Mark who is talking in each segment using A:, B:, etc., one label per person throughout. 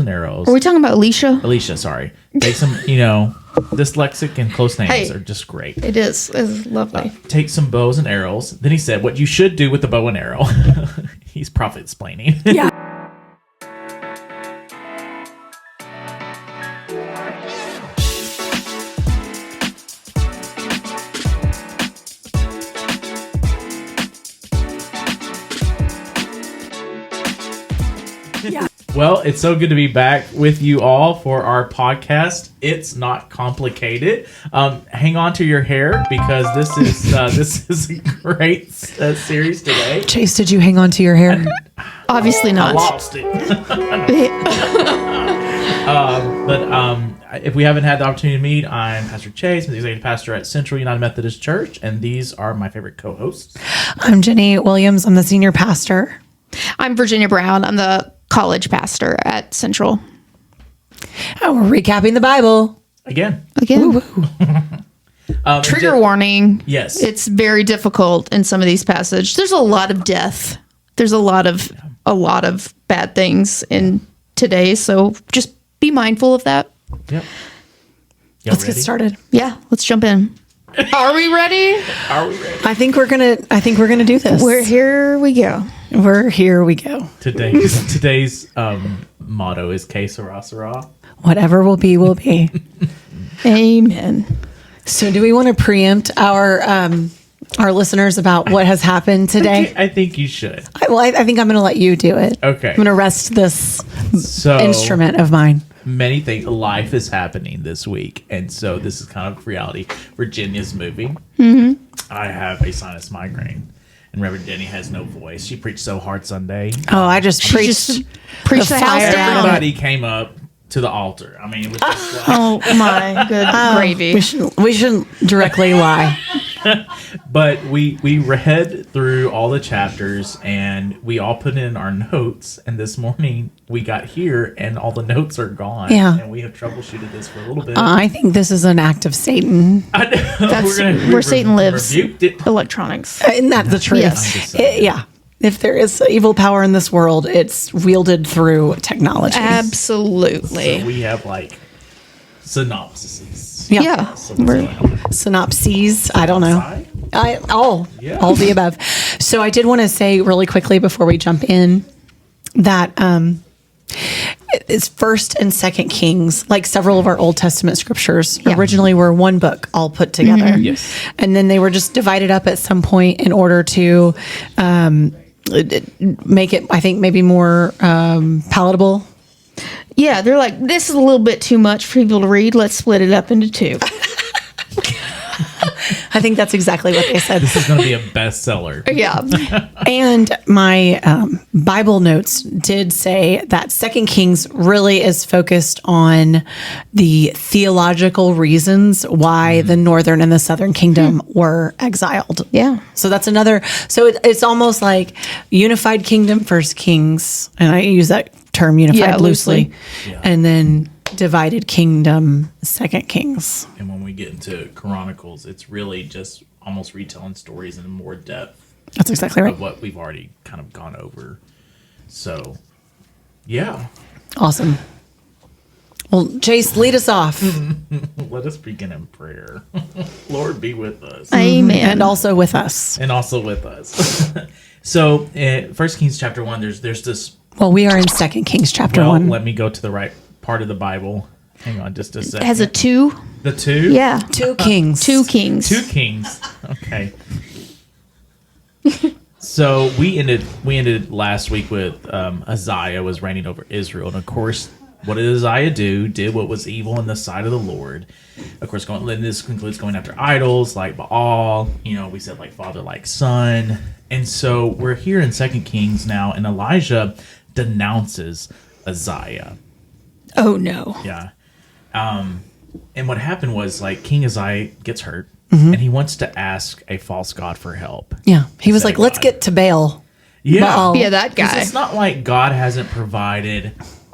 A: and arrows.
B: Are we talking about Elisha?
A: Elisha, sorry. Take some, dyslexic and close names are just great.
B: It is. It's lovely.
A: Take some bows and arrows. Then he said, what you should do with the bow and arrow. He's Prophetsplaining.
C: Yeah.
A: Well, it's so good to be back with you all for our podcast. It's not complicated. Hang on to your hair because this is a great series today.
C: Chase, did you hang on to your hair?
B: Obviously
A: I
B: not.
A: lost it. But if we haven't had the opportunity to meet, I'm Pastor Chase, I'm the executive pastor at Central United Methodist Church, and these are my favorite co-hosts.
C: I'm Jenny Williams. I'm the senior pastor.
B: I'm Virginia Brown. I'm the college pastor at Central.
C: And we're recapping the Bible.
A: Again.
C: Woo-woo.
B: Trigger warning.
A: Yes.
B: It's very difficult in some of these passages. There's a lot of death. There's a lot of bad things in today. So just be mindful of that.
A: Yep.
C: Let's get started.
B: Yeah, let's jump in. Are we ready?
A: Are we ready?
C: I think we're gonna do this.
B: Here we go.
C: We're here we go.
A: Today's motto is Que Sera Sera.
C: Whatever will be, will be.
B: Amen.
C: So do we want to preempt our listeners about what has happened today?
A: I think you should.
C: I think I'm going to let you do it.
A: Okay.
C: I'm going to rest this
A: So
C: instrument of mine.
A: many things. Life is happening this week, and so this is kind of reality. Virginia's moving. Mm-hmm. I have a sinus migraine, and Reverend Jenny has no voice. She preached so hard Sunday.
C: Oh, I just preached
B: the house down.
A: Everybody came up to the altar. I mean, it was just like,
B: Oh my good gravy.
C: We shouldn't directly lie.
A: but we read through all the chapters, and we all put in our notes. And this morning we got here, and all the notes are gone.
C: Yeah.
A: And we have troubleshooted this for a little bit.
C: I think this is an act of Satan.
A: I know.
B: That's
A: we
B: where Satan lives.
A: rebuked it.
B: Electronics.
C: Isn't that the truth?
B: Yes.
C: Yeah. If there is evil power in this world, it's wielded through technology.
B: Absolutely.
A: So we have like synopsises.
B: Yeah.
A: So what's going on?
C: Synopses. I don't know.
A: Side?
C: All the above. So I did want to say really quickly before we jump in that it's First and Second Kings, like several of our Old Testament scriptures originally were one book all put together.
B: Mm-hmm.
A: Yes.
C: And then they were just divided up at some point in order to make it, I think, maybe more palatable.
B: Yeah, they're like, this is a little bit too much for people to read. Let's split it up into two.
C: I think that's exactly what they said.
A: This is going to be a bestseller.
B: Yeah.
C: And my Bible notes did say that Second Kings really is focused on the theological reasons why the northern and the southern kingdom were exiled.
B: Yeah.
C: So that's another. So it's almost like unified kingdom, First Kings, and I use that term unified loosely,
A: Yeah.
C: and then divided kingdom, Second Kings.
A: And when we get into Chronicles, it's really just almost retelling stories in more depth
C: That's exactly right.
A: of what we've already kind of gone over. So, yeah.
C: Awesome. Well, Chase, lead us off.
A: Let us begin in prayer. Lord, be with us.
B: Amen.
C: And also with us.
A: And also with us. So, First Kings chapter 1, there's this.
C: Well, we are in Second Kings chapter
A: Well,
C: 1.
A: let me go to the right part of the Bible. Hang on just a second.
B: It has a two.
A: The two?
B: Yeah.
C: Two kings.
B: Two kings.
A: Two kings. Okay. So we ended last week with Uzziah was reigning over Israel, and of course, what did Uzziah do? Did what was evil in the sight of the Lord. Of course, this concludes going after idols like Baal. We said like father, like son, and so we're here in 2 Kings now, and Elijah denounces Uzziah.
B: Oh no.
A: Yeah. And what happened was like King Uzziah gets hurt, and he wants to ask a false god for help.
C: Yeah. He was
A: Say
C: like, let's
A: God.
C: get to Baal.
A: Yeah.
C: Baal.
B: Yeah, that
A: 'Cause
B: guy.
A: it's not like God hasn't provided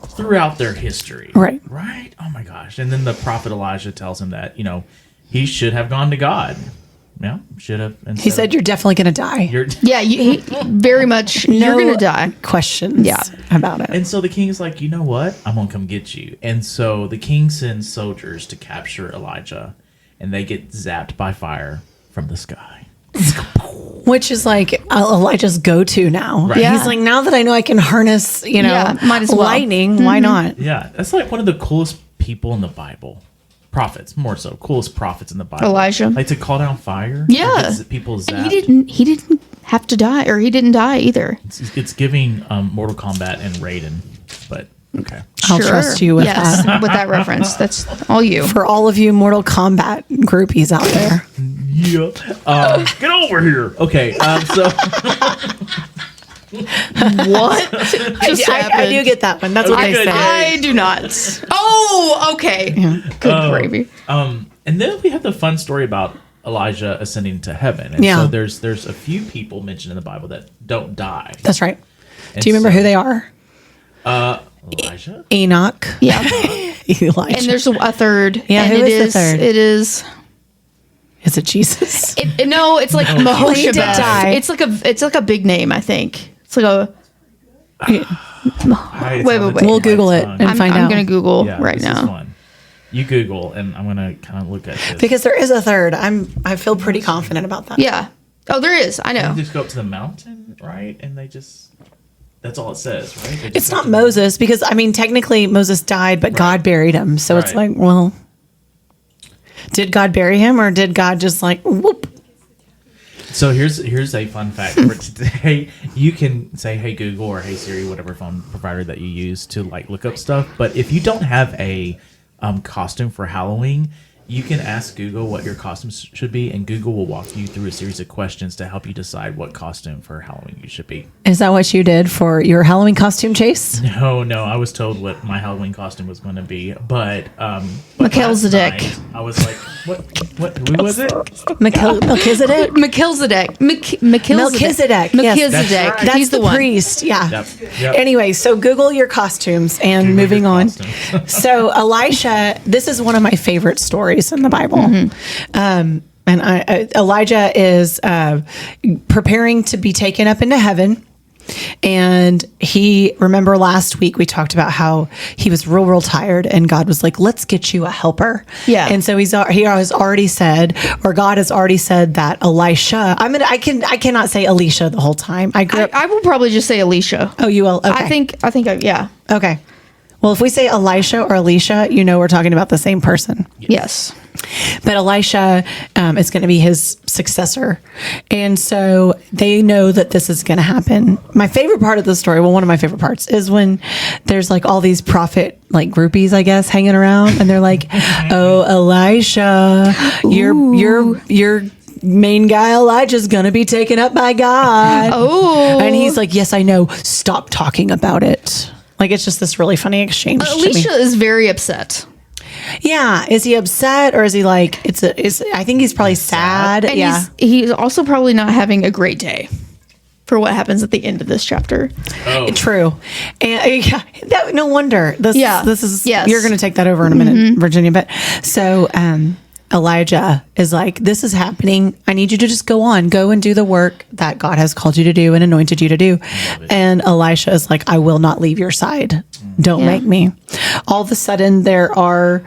A: throughout their history.
C: Right.
A: Right? Oh my gosh. And then the prophet Elijah tells him that, he should have gone to God. should have.
C: He said, "You're definitely going to die."
B: Yeah, very much. You're going to die.
C: Questions about it.
A: And so the king is like, you know what? I'm going to come get you. And so the king sends soldiers to capture Elijah, and they get zapped by fire from the sky.
C: Which is like Elijah's go-to now.
A: Right.
B: Yeah.
C: He's like, now that I know I can harness,
B: might as well.
C: lightning, why not?
A: Yeah, that's like one of the coolest people in the Bible. Prophets, more so, coolest prophets in the Bible.
B: Elijah.
A: Like to call down fire.
B: Yeah.
A: Or get people zapped.
B: He didn't have to die, or he didn't die either.
A: It's giving Mortal Kombat and Raiden, but okay.
C: I'll trust you with that.
B: With that reference. That's all you.
C: For all of you Mortal Kombat groupies out there.
A: Yeah. Get over here. Okay. So.
B: What just happened?
C: I do get that one. That's what they say.
B: I do not. Oh, okay. Good gravy.
A: And then we have the fun story about Elijah ascending to heaven. And so there's a few people mentioned in the Bible that don't die.
C: That's right.
A: And
C: Do you remember who they are?
A: Elijah?
C: Enoch.
B: Yeah.
C: Elijah.
B: And there's a third.
C: Yeah,
B: and
C: who is the third?
B: It is.
C: Is it Jesus?
B: No, it's like
C: He did
B: Mahoshabeth.
C: die.
B: It's like a big name, I think. It's like a. Wait.
C: We'll Google it and find out.
B: I'm going to Google right
A: this
B: now.
A: Is fun. You Google, and I'm going to kind of look at this.
C: Because there is a third. I feel pretty confident about that.
B: Yeah. Oh, there is. I know.
A: They just go up to the mountain, right? And they just... That's all it says, right? They just
C: It's
A: go
C: not
A: to the-
C: Moses because, technically Moses died, but God buried him. So it's
A: Right.
C: like, well, did God bury him or did God just like, whoop?
A: So here's a fun fact for today. You can say, "Hey Google" or "Hey Siri," whatever phone provider that you use to like look up stuff. But if you don't have a costume for Halloween, you can ask Google what your costumes should be, and Google will walk you through a series of questions to help you decide what costume for Halloween you should be.
C: Is that what you did for your Halloween costume chase?
A: No, I was told what my Halloween costume was going to be, but
B: Melchizedek.
A: last night, I was like, what? Who was it?
C: Melchizedek?
B: Melchizedek.
C: Melchizedek. Yes.
A: That's right.
C: That's
B: He's
C: the
B: one.
C: priest. Yeah.
A: Yep.
C: Anyway, so Google your costumes and
A: Google
C: moving
A: your
C: on.
A: costumes.
C: So Elisha, this is one of my favorite stories in the Bible. And Elijah is preparing to be taken up into heaven. And remember last week we talked about how he was real tired and God was like, let's get you a helper.
B: Yeah.
C: And so he has already said, or God has already said that Elisha, I cannot say Elisha the whole time. I grew up.
B: I will probably just say Elisha.
C: Oh, you will? Okay.
B: I think, yeah.
C: Okay. Well, if we say Elisha or Elisha, we're talking about the same person.
B: Yes.
C: But Elisha is going to be his successor. And so they know that this is going to happen. My favorite part of the story, one of my favorite parts, is when there's like all these prophet like groupies, I guess, hanging around. And they're like, oh, Elisha, your main guy Elijah's going to be taken up by God.
B: Oh.
C: And he's like, yes, I know. Stop talking about it. Like, it's just this really funny exchange. to me.
B: Elisha is very upset.
C: Yeah. Is he upset or is he like, I think he's probably sad.
B: And
C: yeah.
B: he's also probably not having a great day for what happens at the end of this chapter.
A: Oh,
C: True. And no wonder. This is,
B: Yes.
C: You're going to take that over in a minute, Virginia. But so, Elijah is like, this is happening. I need you to just go and do the work that God has called you to do and anointed you to do. And Elisha is like, I will not leave your side. Don't make me. All of a sudden there are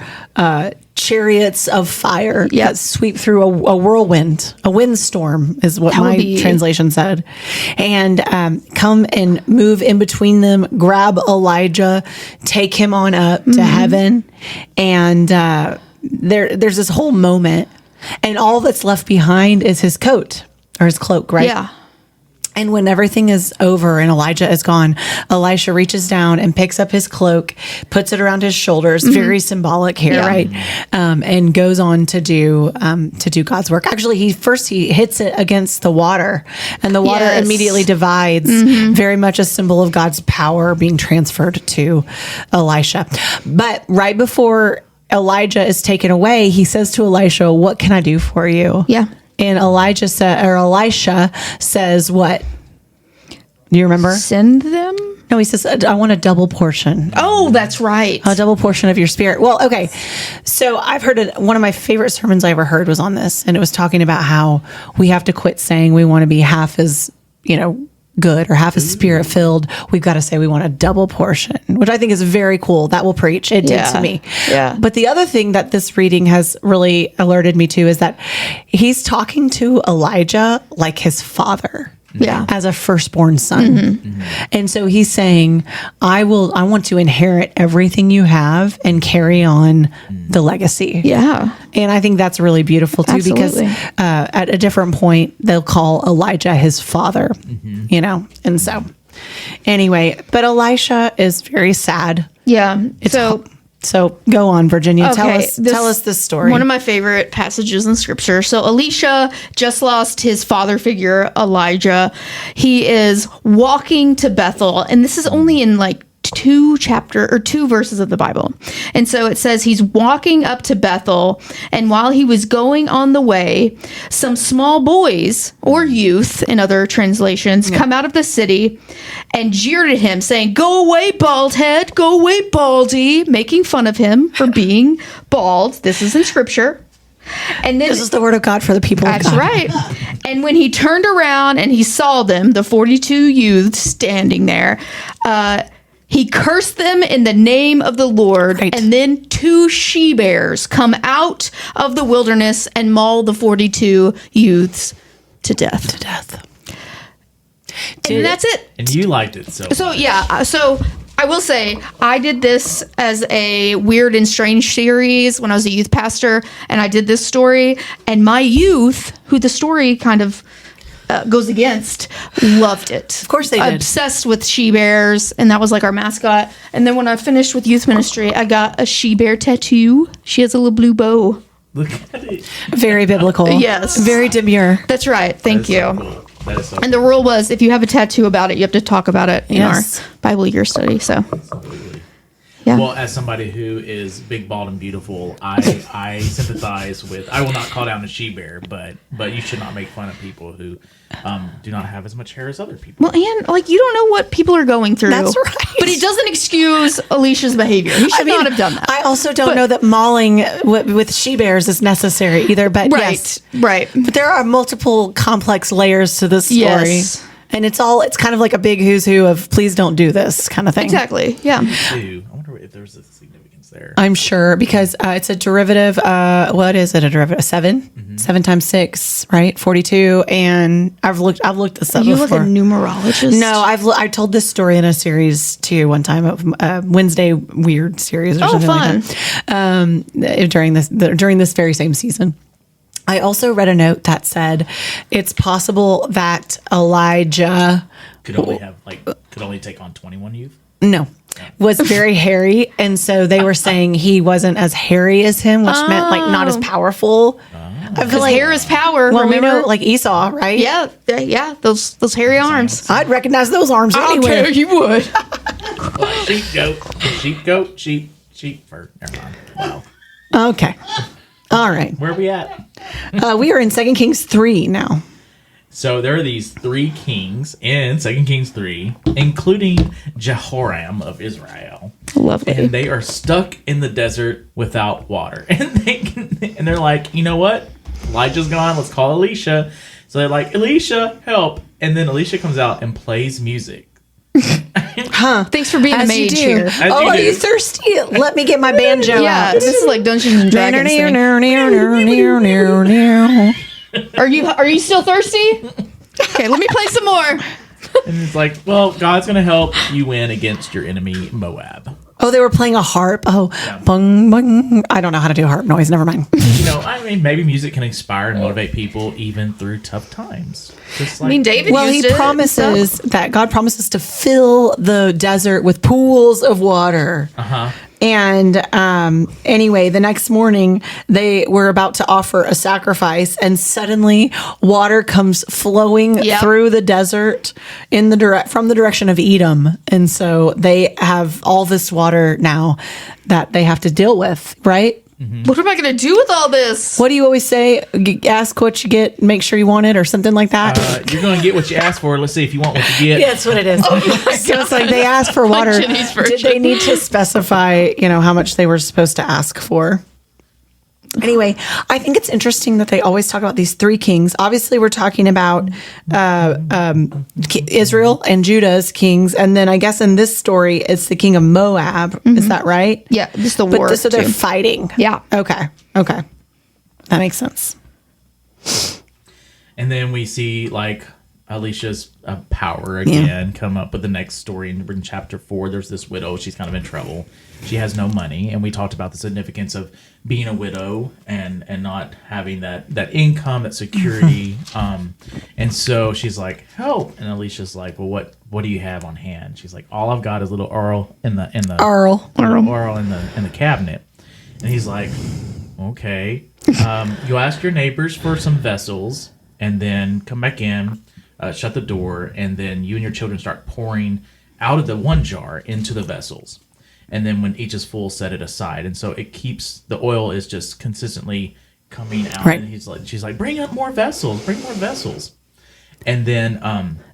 C: chariots of fire that sweep through a whirlwind. A windstorm is what my translation said. And come and move in between them, grab Elijah, take him on up to heaven. And there's this whole moment, and all that's left behind is his coat or his cloak, right?
B: Yeah.
C: And when everything is over and Elijah is gone, Elisha reaches down and picks up his cloak, puts it around his shoulders, very symbolic here, right? And goes on to do God's work. Actually, he hits it against the water, and the water immediately divides, very much a symbol of God's power being transferred to Elisha. But right before Elijah is taken away, he says to Elisha, "What can I do for you?"
B: Yeah.
C: And Elisha says, "What? Do you remember?
B: Send them?
C: No, he says, I want a double portion.
B: Oh, that's right.
C: A double portion of your spirit. Well, okay. So I've heard it. One of my favorite sermons I ever heard was on this. And it was talking about how we have to quit saying we want to be half as, good or half as spirit filled. We've got to say we want a double portion, which I think is very cool. That will preach. It did to me.
B: Yeah.
C: But the other thing that this reading has really alerted me to is that he's talking to Elijah like his father.
B: Yeah.
C: As a firstborn son. And so he's saying, I want to inherit everything you have and carry on the legacy.
B: Yeah.
C: And I think that's really beautiful too,
B: Absolutely.
C: because at a different point, they'll call Elijah his father, And so anyway, but Elisha is very sad.
B: Yeah.
C: So go on, Virginia.
B: Okay,
C: Tell us this story.
B: One of my favorite passages in scripture. So Elisha just lost his father figure, Elijah. He is walking to Bethel, and this is only in like two verses of the Bible. And so it says he's walking up to Bethel, and while he was going on the way, some small boys or youth in other translations come out of the city and jeered at him, saying, "Go away, bald head, go away, baldy," making fun of him for being bald. This is in scripture. And then
C: this is the word of God for the people of God.
B: That's right. And when he turned around and he saw them, the 42 youths standing there, he cursed them in the name of the Lord.
C: Right.
B: And then 2 she-bears come out of the wilderness and maul the 42 youths to death. And that's it.
A: And you liked it
B: So yeah. So I will say I did this as a weird and strange series when I was a youth pastor, and I did this story, and my youth, who the story kind of goes against, loved it.
C: Of course they did.
B: Obsessed with she-bears, and that was like our mascot. And then when I finished with youth ministry, I got a she-bear tattoo. She has a little blue bow.
A: Look at it.
C: Very biblical.
B: Yes.
C: Very demure.
B: That's right. Thank you.
A: So cool. That is so
B: And the rule was, if you have a tattoo about it, you have to talk about it in
C: Yes.
B: our Bible year study. So,
A: Absolutely.
B: yeah.
A: Well, as somebody who is big, bald, and beautiful, I sympathize with. I will not call down a she-bear, but you should not make fun of people who do not have as much hair as other people.
B: Well, and like you don't know what people are going through.
C: That's right.
B: But it doesn't excuse Elisha's behavior. He should not have done that.
C: I also don't know that mauling with she-bears is necessary either, but yes.
B: Right.
C: But there are multiple complex layers to this story.
B: Yes.
C: And it's kind of like a big who's who of please don't do this kind of thing.
B: Exactly. Yeah.
A: Too. I wonder if there's a significance there.
C: I'm sure because it's a derivative. What is it? A derivative? 7? 7 times 6, right? 42. And I've looked this up
B: You
C: before.
B: look a numerologist.
C: No, I told this story in a series too one time, a Wednesday weird series or something
B: fun.
C: like that. During this very same season. I also read a note that said it's possible that Elijah
A: Could only take on 21 youth.
C: was very hairy, and so they were saying he wasn't as hairy as him, which meant like not as powerful. I feel
B: Because
C: like
B: hair is power.
C: well, we
B: remember?
C: know like Esau, right?
B: Yeah. Those hairy arms.
C: I'd recognize those arms anywhere.
B: you would.
A: Sheep, goat, sheep fur. Never mind. Wow.
C: Okay, all right.
A: Where are we at?
C: We are in 2 Kings 3 now.
A: So there are these 3 kings in 2 Kings 3, including Jehoram of Israel.
B: Lovely.
A: And they are stuck in the desert without water. And they're like, you know what? Elijah's gone. Let's call Elisha. So they're like, Elisha, help. And then Elisha comes out and plays music.
B: Thanks for being a
C: As you
B: mage
C: do.
B: here.
A: As
C: Oh,
A: you
C: are
A: do.
C: you thirsty? Let me get my banjo
B: Yeah,
C: out.
B: this is like Dungeons and Dragons thing. Are you still thirsty? Okay, let me play some more.
A: And it's like, well, God's going to help you win against your enemy, Moab.
C: Oh, they were playing a harp. Oh, bung, bung. I don't know how to do a harp noise. Never mind.
A: You know, I mean, maybe music can inspire and motivate people even through tough times. Just like,
B: I mean, David
C: Well,
B: used
C: he
B: it,
C: promises
B: so-
C: that God promises to fill the desert with pools of water. And anyway, the next morning they were about to offer a sacrifice, and suddenly water comes flowing
B: Yep.
C: through the desert from the direction of Edom, and so they have all this water now that they have to deal with, right?
B: What am I going to do with all this?
C: What do you always say? Ask what you get, make sure you want it, or something like that.
A: You're going to get what you ask for. Let's see if you want what you get.
C: Yeah, that's what it is.
B: Oh
C: So it's like they asked for water.
B: Jenny's
C: Did
B: version.
C: they need to specify, how much they were supposed to ask for? Anyway, I think it's interesting that they always talk about these three kings. Obviously, we're talking about Israel and Judah's kings, and then I guess in this story, it's the king of Moab. Is that right?
B: Yeah, just the war.
C: So they're
B: too.
C: fighting.
B: Yeah.
C: Okay. That makes sense.
A: And then we see like Elisha's power again come up with the next story in chapter 4. There's this widow. She's kind of in trouble. She has no money, and we talked about the significance of being a widow and not having that income, that security. And so she's like, help. And Elisha's like, well, what do you have on hand? She's like, all I've got is a little Earl in the
C: Earl
A: in the cabinet. And he's like, okay. You ask your neighbors for some vessels, and then come back in, shut the door, and then you and your children start pouring out of the one jar into the vessels. And then when each is full, set it aside. And so it keeps, the oil is just consistently coming out.
C: Right.
A: And she's like, bring up more vessels. And then,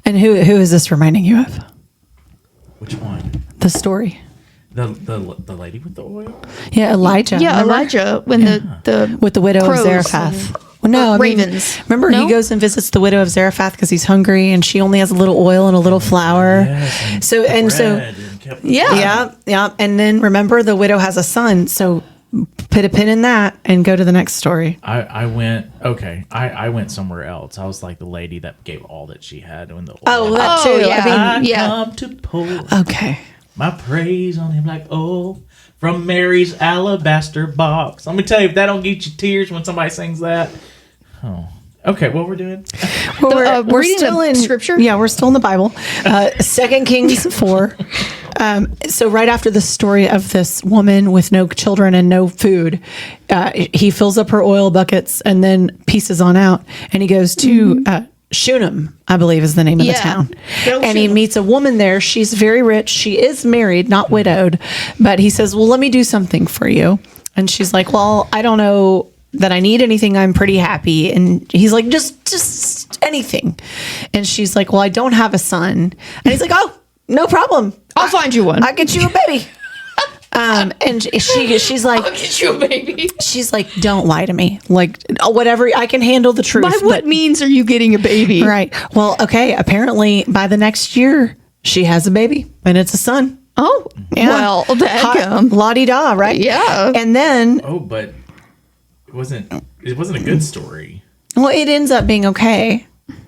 C: And who is this reminding you of?
A: which one?
C: The story.
A: The lady with the oil?
C: Yeah, Elijah.
B: Yeah,
C: remember?
B: Elijah, when the
C: With the widow
B: crows
C: of Zarephath. Well, no,
B: ravens.
C: Remember,
B: No?
C: he goes and visits the widow of Zarephath because he's hungry, and she only has a little oil and a little flour.
A: Yes,
C: Yeah. And then remember, the widow has a son. So put a pin in that and go to the next story.
A: I went somewhere else. I was like the lady that gave all that she had in the oil.
C: Oh, that too.
B: yeah.
C: I mean,
A: I come to pour
C: okay.
A: my praise on him like oil from Mary's alabaster box. Let me tell you, if that don't get you tears when somebody sings that. Oh. Okay, what we're doing?
C: Well, we're
B: reading
C: still
B: the
C: in
B: scripture?
C: Yeah, we're still in the Bible. 2 Kings 4. So right after the story of this woman with no children and no food, he fills up her oil buckets and then pieces on out, and he goes to Shunem, I believe is the name of the town.
B: Go
C: And he
B: Shunem.
C: meets a woman there. She's very rich. She is married, not widowed. But he says, well, let me do something for you. And she's like, well, I don't know that I need anything. I'm pretty happy. And he's like, just anything. And she's like, well, I don't have a son. And he's like, oh, no problem.
B: I'll find you one.
C: I'll get you a baby. And she's like,
B: I'll get you a baby.
C: she's like, don't lie to me. Like, whatever, I can handle the truth.
B: By what means are you getting a baby?
C: Right. Well, okay. Apparently, by the next year, she has a baby, and it's a son.
B: Oh,
C: Yeah.
B: well, dadgum.
C: La-di-da, right?
B: Yeah.
C: And then,
A: Oh, but it wasn't a good story.
C: well, it ends up being okay.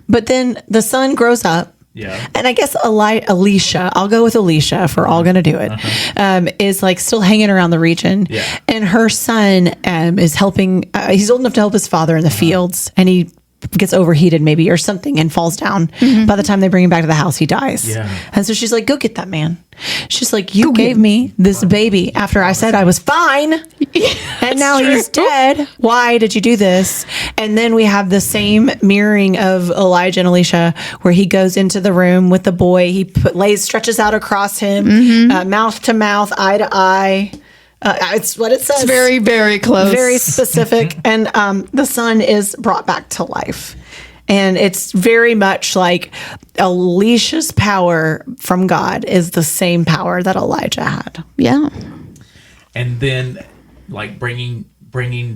C: But then the son grows up.
A: Yeah.
C: And I guess Elisha, I'll go with Elisha if we're all going to do it, is like still hanging around the region.
A: Yeah.
C: And her son is helping, he's old enough to help his father in the fields, and he gets overheated maybe or something and falls down. By the time they bring him back to the house, he dies.
A: Yeah.
C: And so she's like, go get that man. She's like, you gave me this baby after I said I was fine. And now he's dead. Why did you do this? And then we have the same mirroring of Elijah and Elisha, where he goes into the room with the boy. He stretches out across him, mouth to mouth, eye to eye. It's what it says.
B: It's very, very close.
C: Very specific. And the son is brought back to life. And it's very much like Elisha's power from God is the same power that Elijah had.
B: Yeah.
A: And then like bringing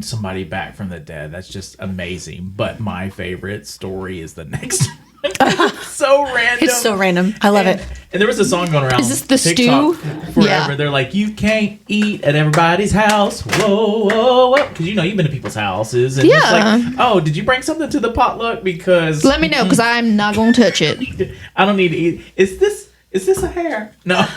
A: somebody back from the dead, that's just amazing. But my favorite story is the next one. It's so random.
C: It's so random. I love it.
A: And there was a song going around.
B: Is this the
A: TikTok
B: stew?
A: Forever.
B: Yeah.
A: They're like, you can't eat at everybody's house. Whoa, whoa, whoa. Because you've been to people's houses. And
B: Yeah.
A: it's like, oh, did you bring something to the potluck? Because
B: Let me know, because I'm not going to touch it.
A: I don't need to eat. Is this a hair? No.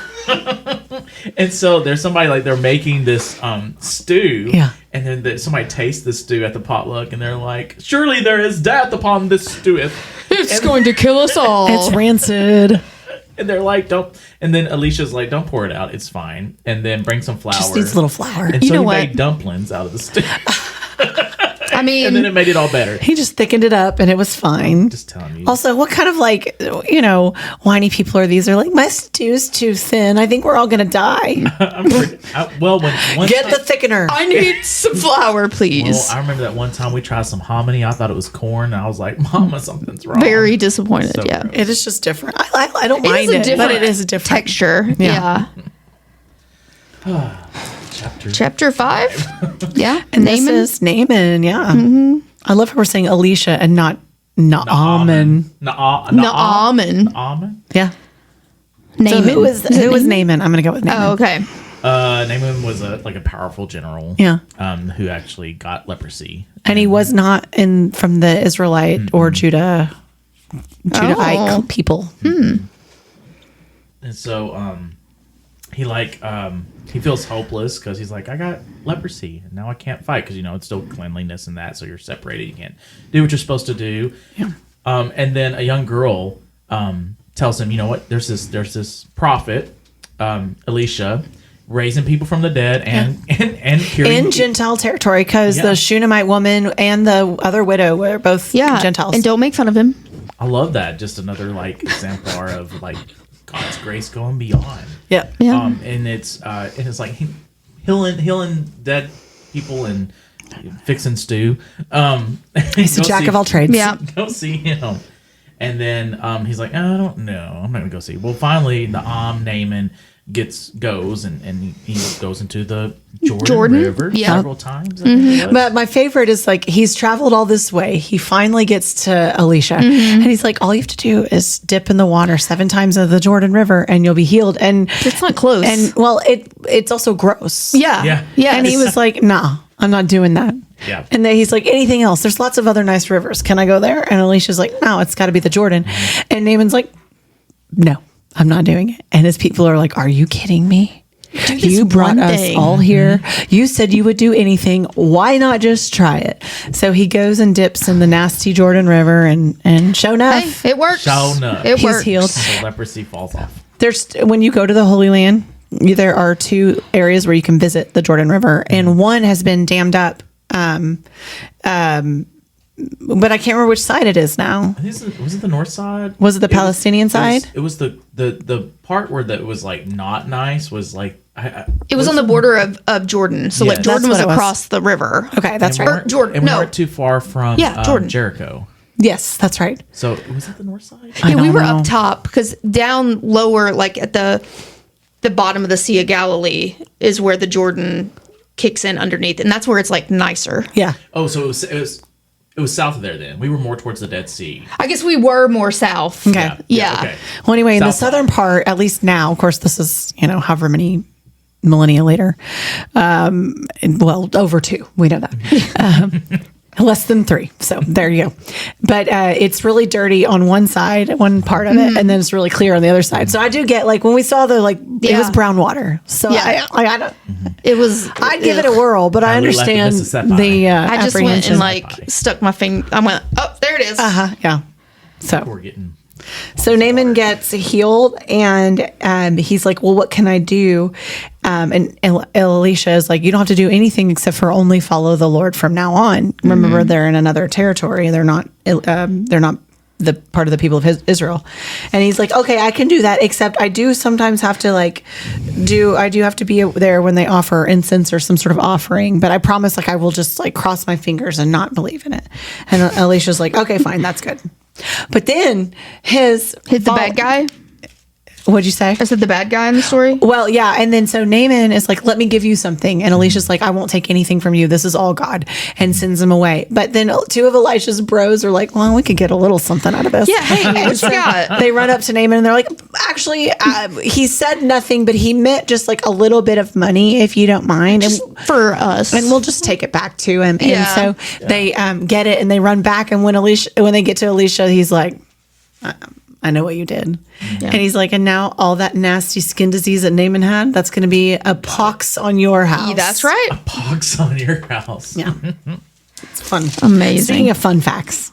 A: And so there's somebody like they're making this stew.
C: Yeah.
A: And then somebody tastes the stew at the potluck and they're like, surely there is death upon this stew.
B: It's going to kill us all.
C: It's rancid.
A: And they're like, don't. And then Alicia's like, don't pour it out. It's fine. And then bring some flour.
C: Just needs a little flour.
A: And
B: You
A: so
B: know
A: he
B: what?
A: made dumplings out of the stew.
B: I mean,
A: and then it made it all better.
C: He just thickened it up and it was fine.
A: Just telling you.
C: Also, what kind of whiny people are these? They're like, my stew's too thin. I think we're all going to die.
A: Well,
C: Get the thickener.
B: I need some flour, please.
A: Well, I remember that one time we tried some hominy. I thought it was corn. And I was like, Mama, something's wrong.
B: Very disappointed.
A: So
B: yeah.
A: gross.
C: It is just different. I don't
B: It
C: mind
B: is a
C: it,
B: different
C: but it is a different
B: texture. Yeah. Chapter 5. Yeah.
C: And
B: Naaman.
C: this is Naaman. Yeah. I love how we're saying Elisha and not Naaman.
B: Naaman.
A: Naaman?
C: Yeah. So
B: Naaman.
C: who was Naaman? I'm going to go with Naaman.
B: Oh, okay.
A: Naaman was a powerful general.
C: Yeah.
A: Who actually got leprosy.
C: And he was not from the Israelite or Judahite people.
A: And so he feels hopeless because he's like, I got leprosy and now I can't fight because it's still cleanliness and that, so you're separated, you can't do what you're supposed to do.
C: Yeah.
A: And then a young girl tells him, you know what, there's this prophet, Elisha, raising people from the dead and curing
C: In Gentile territory, because the Shunammite woman and the other widow were both Gentiles.
B: And don't make fun of him.
A: I love that. Just another exemplar of God's grace going beyond.
C: Yeah.
B: Yeah.
A: And it's like healing dead people and fixing stew.
C: He's a jack of all trades.
B: Yeah.
A: Go see him. And then he's like, I don't know. I'm not gonna go see. Well, finally, Naaman goes and he goes into the Jordan River several times.
C: But my favorite is he's traveled all this way. He finally gets to Elisha, and he's like, all you have to do is dip in the water 7 times of the Jordan River, and you'll be healed. And
B: It's not close.
C: And it's also gross.
B: yeah.
A: Yeah.
C: And he was like, nah, I'm not doing that.
A: Yeah.
C: And then he's like, anything else? There's lots of other nice rivers. Can I go there? And Elisha's like, no, it's got to be the Jordan. And Naaman's like, no, I'm not doing it. And his people are like, are you kidding me? You brought
B: one
C: us
B: thing.
C: all here. You said you would do anything. Why not just try it? So he goes and dips in the nasty Jordan River, and sure enough,
B: Hey, it works.
A: Sure enough.
B: It
C: he's
B: works.
C: healed.
A: The leprosy falls off.
C: When you go to the Holy Land, there are 2 areas where you can visit the Jordan River, and one has been dammed up. But I can't remember which side it is now.
A: Was it the north side?
C: Was it the Palestinian side?
A: It was the part where that was not nice was
B: It was on the border of Jordan. So
A: Yes.
B: Jordan
C: That's
B: was
C: what it was.
B: across the river.
C: Okay, that's
A: And we
C: right.
A: weren't-
B: Jordan,
A: and we
B: no.
A: weren't too far from
B: Jordan.
A: Jericho.
C: Yes, that's right.
A: So was it the north side?
C: I
B: Yeah, we
C: don't
B: were
C: know.
B: up top because down lower, at the bottom of the Sea of Galilee, is where the Jordan kicks in underneath, and that's where it's nicer.
C: Yeah.
A: Oh, so it was south of there then. We were more towards the Dead Sea.
B: I guess we were more south.
C: Okay.
B: Yeah.
A: Okay.
C: Well, anyway, in the
A: South side.
C: southern part, at least now, of course, this is, however many millennia later. Over 2. We know that. Less than 3. So there you go. But it's really dirty on one side, one part of it, and then it's really clear on the other side. So I do get when we saw it was brown water. So
B: Yeah.
C: I don't.
B: It was.
C: I'd give it a whirl, but I
A: And we left in
C: understand
A: Mississippi.
C: the
B: I just went and
A: apprehension.
B: stuck my finger. I went, oh, there it is.
C: yeah. So
A: We're getting
C: Naaman gets healed, and he's like, well, what can I do? And Elisha is like, you don't have to do anything except for only follow the Lord from now on. Remember, they're in another territory. They're not the part of the people of Israel. And he's like, okay, I can do that, except I do sometimes have to I do have to be there when they offer incense or some sort of offering, but I promise I will just cross my fingers and not believe in it. And Elisha's like, okay, fine, that's good. But then
B: Hit the bad guy.
C: What'd you say?
B: I said the bad guy in the story.
C: Well, yeah. And then so Naaman is like, let me give you something. And Elisha's like, I won't take anything from you. This is all God, and sends him away. But then 2 of Elisha's bros are like, well, we could get a little something out of this.
B: Yeah, hey,
C: And
B: what you
C: so
B: got?
C: They run up to Naaman and they're like, actually, he said nothing, but he meant just a little bit of money, if you don't mind.
B: Just for us.
C: And we'll just take it back to him.
B: Yeah.
C: And so they get it and they run back. And when they get to Elisha, he's like, I know what you did. And he's like, and now all that nasty skin disease that Naaman had, that's going to be a pox on your house.
B: Yeah, that's right.
A: pox on your house.
C: Yeah. It's fun.
B: Amazing.
C: Speaking of fun facts.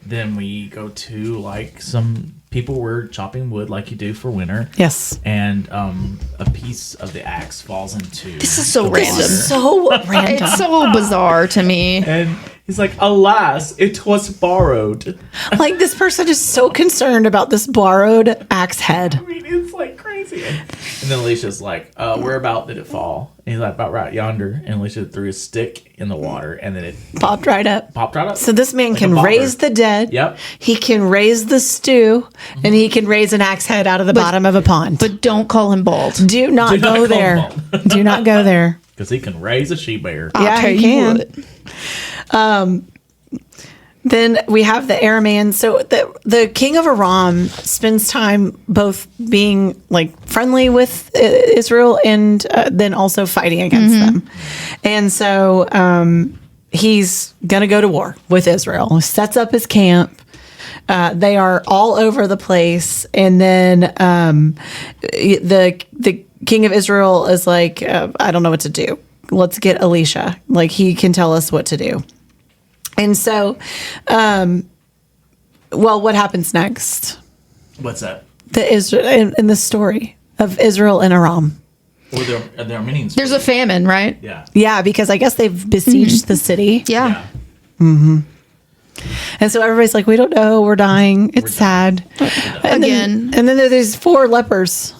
A: Then we go to some people were chopping wood like you do for winter.
C: Yes.
A: And a piece of the axe falls into
B: This is so
A: the
B: random.
A: water.
C: So random.
B: It's so bizarre to me.
A: And he's like, alas, it was borrowed.
C: Like, this person is so concerned about this borrowed axe head.
A: I mean, it's like crazy. And then Elisha's like, where about did it fall? And he's like, about right yonder. And Elisha threw his stick in the water, and then it
C: Popped right up.
A: popped right up.
C: So this man
A: Like
C: can
A: a bobber.
C: raise the dead.
A: Yep.
C: He can raise the stew, and he can raise an axe head out of the bottom of a pond.
B: But don't call him bald.
C: do not
A: Do not
C: go
A: call
C: there.
A: him
C: Do not go there.
A: Because he can raise a she bear.
B: I'll
C: Yeah,
B: tell
C: he
B: you
C: can.
B: what.
C: Then we have the Arameans. So the king of Aram spends time both being like friendly with Israel and then also fighting against them. And so he's going to go to war with Israel. Sets up his camp. They are all over the place. And then the king of Israel is like, I don't know what to do. Let's get Elisha. Like, he can tell us what to do. And so, what happens next?
A: What's that?
C: In the story of Israel and Aram.
A: Or the Armenians.
B: There's a famine, right?
A: Yeah.
C: Yeah, because I guess they've besieged the city.
B: Yeah.
C: And so everybody's like, we don't know, we're dying. It's sad. And
B: Again.
C: then there's 4 lepers.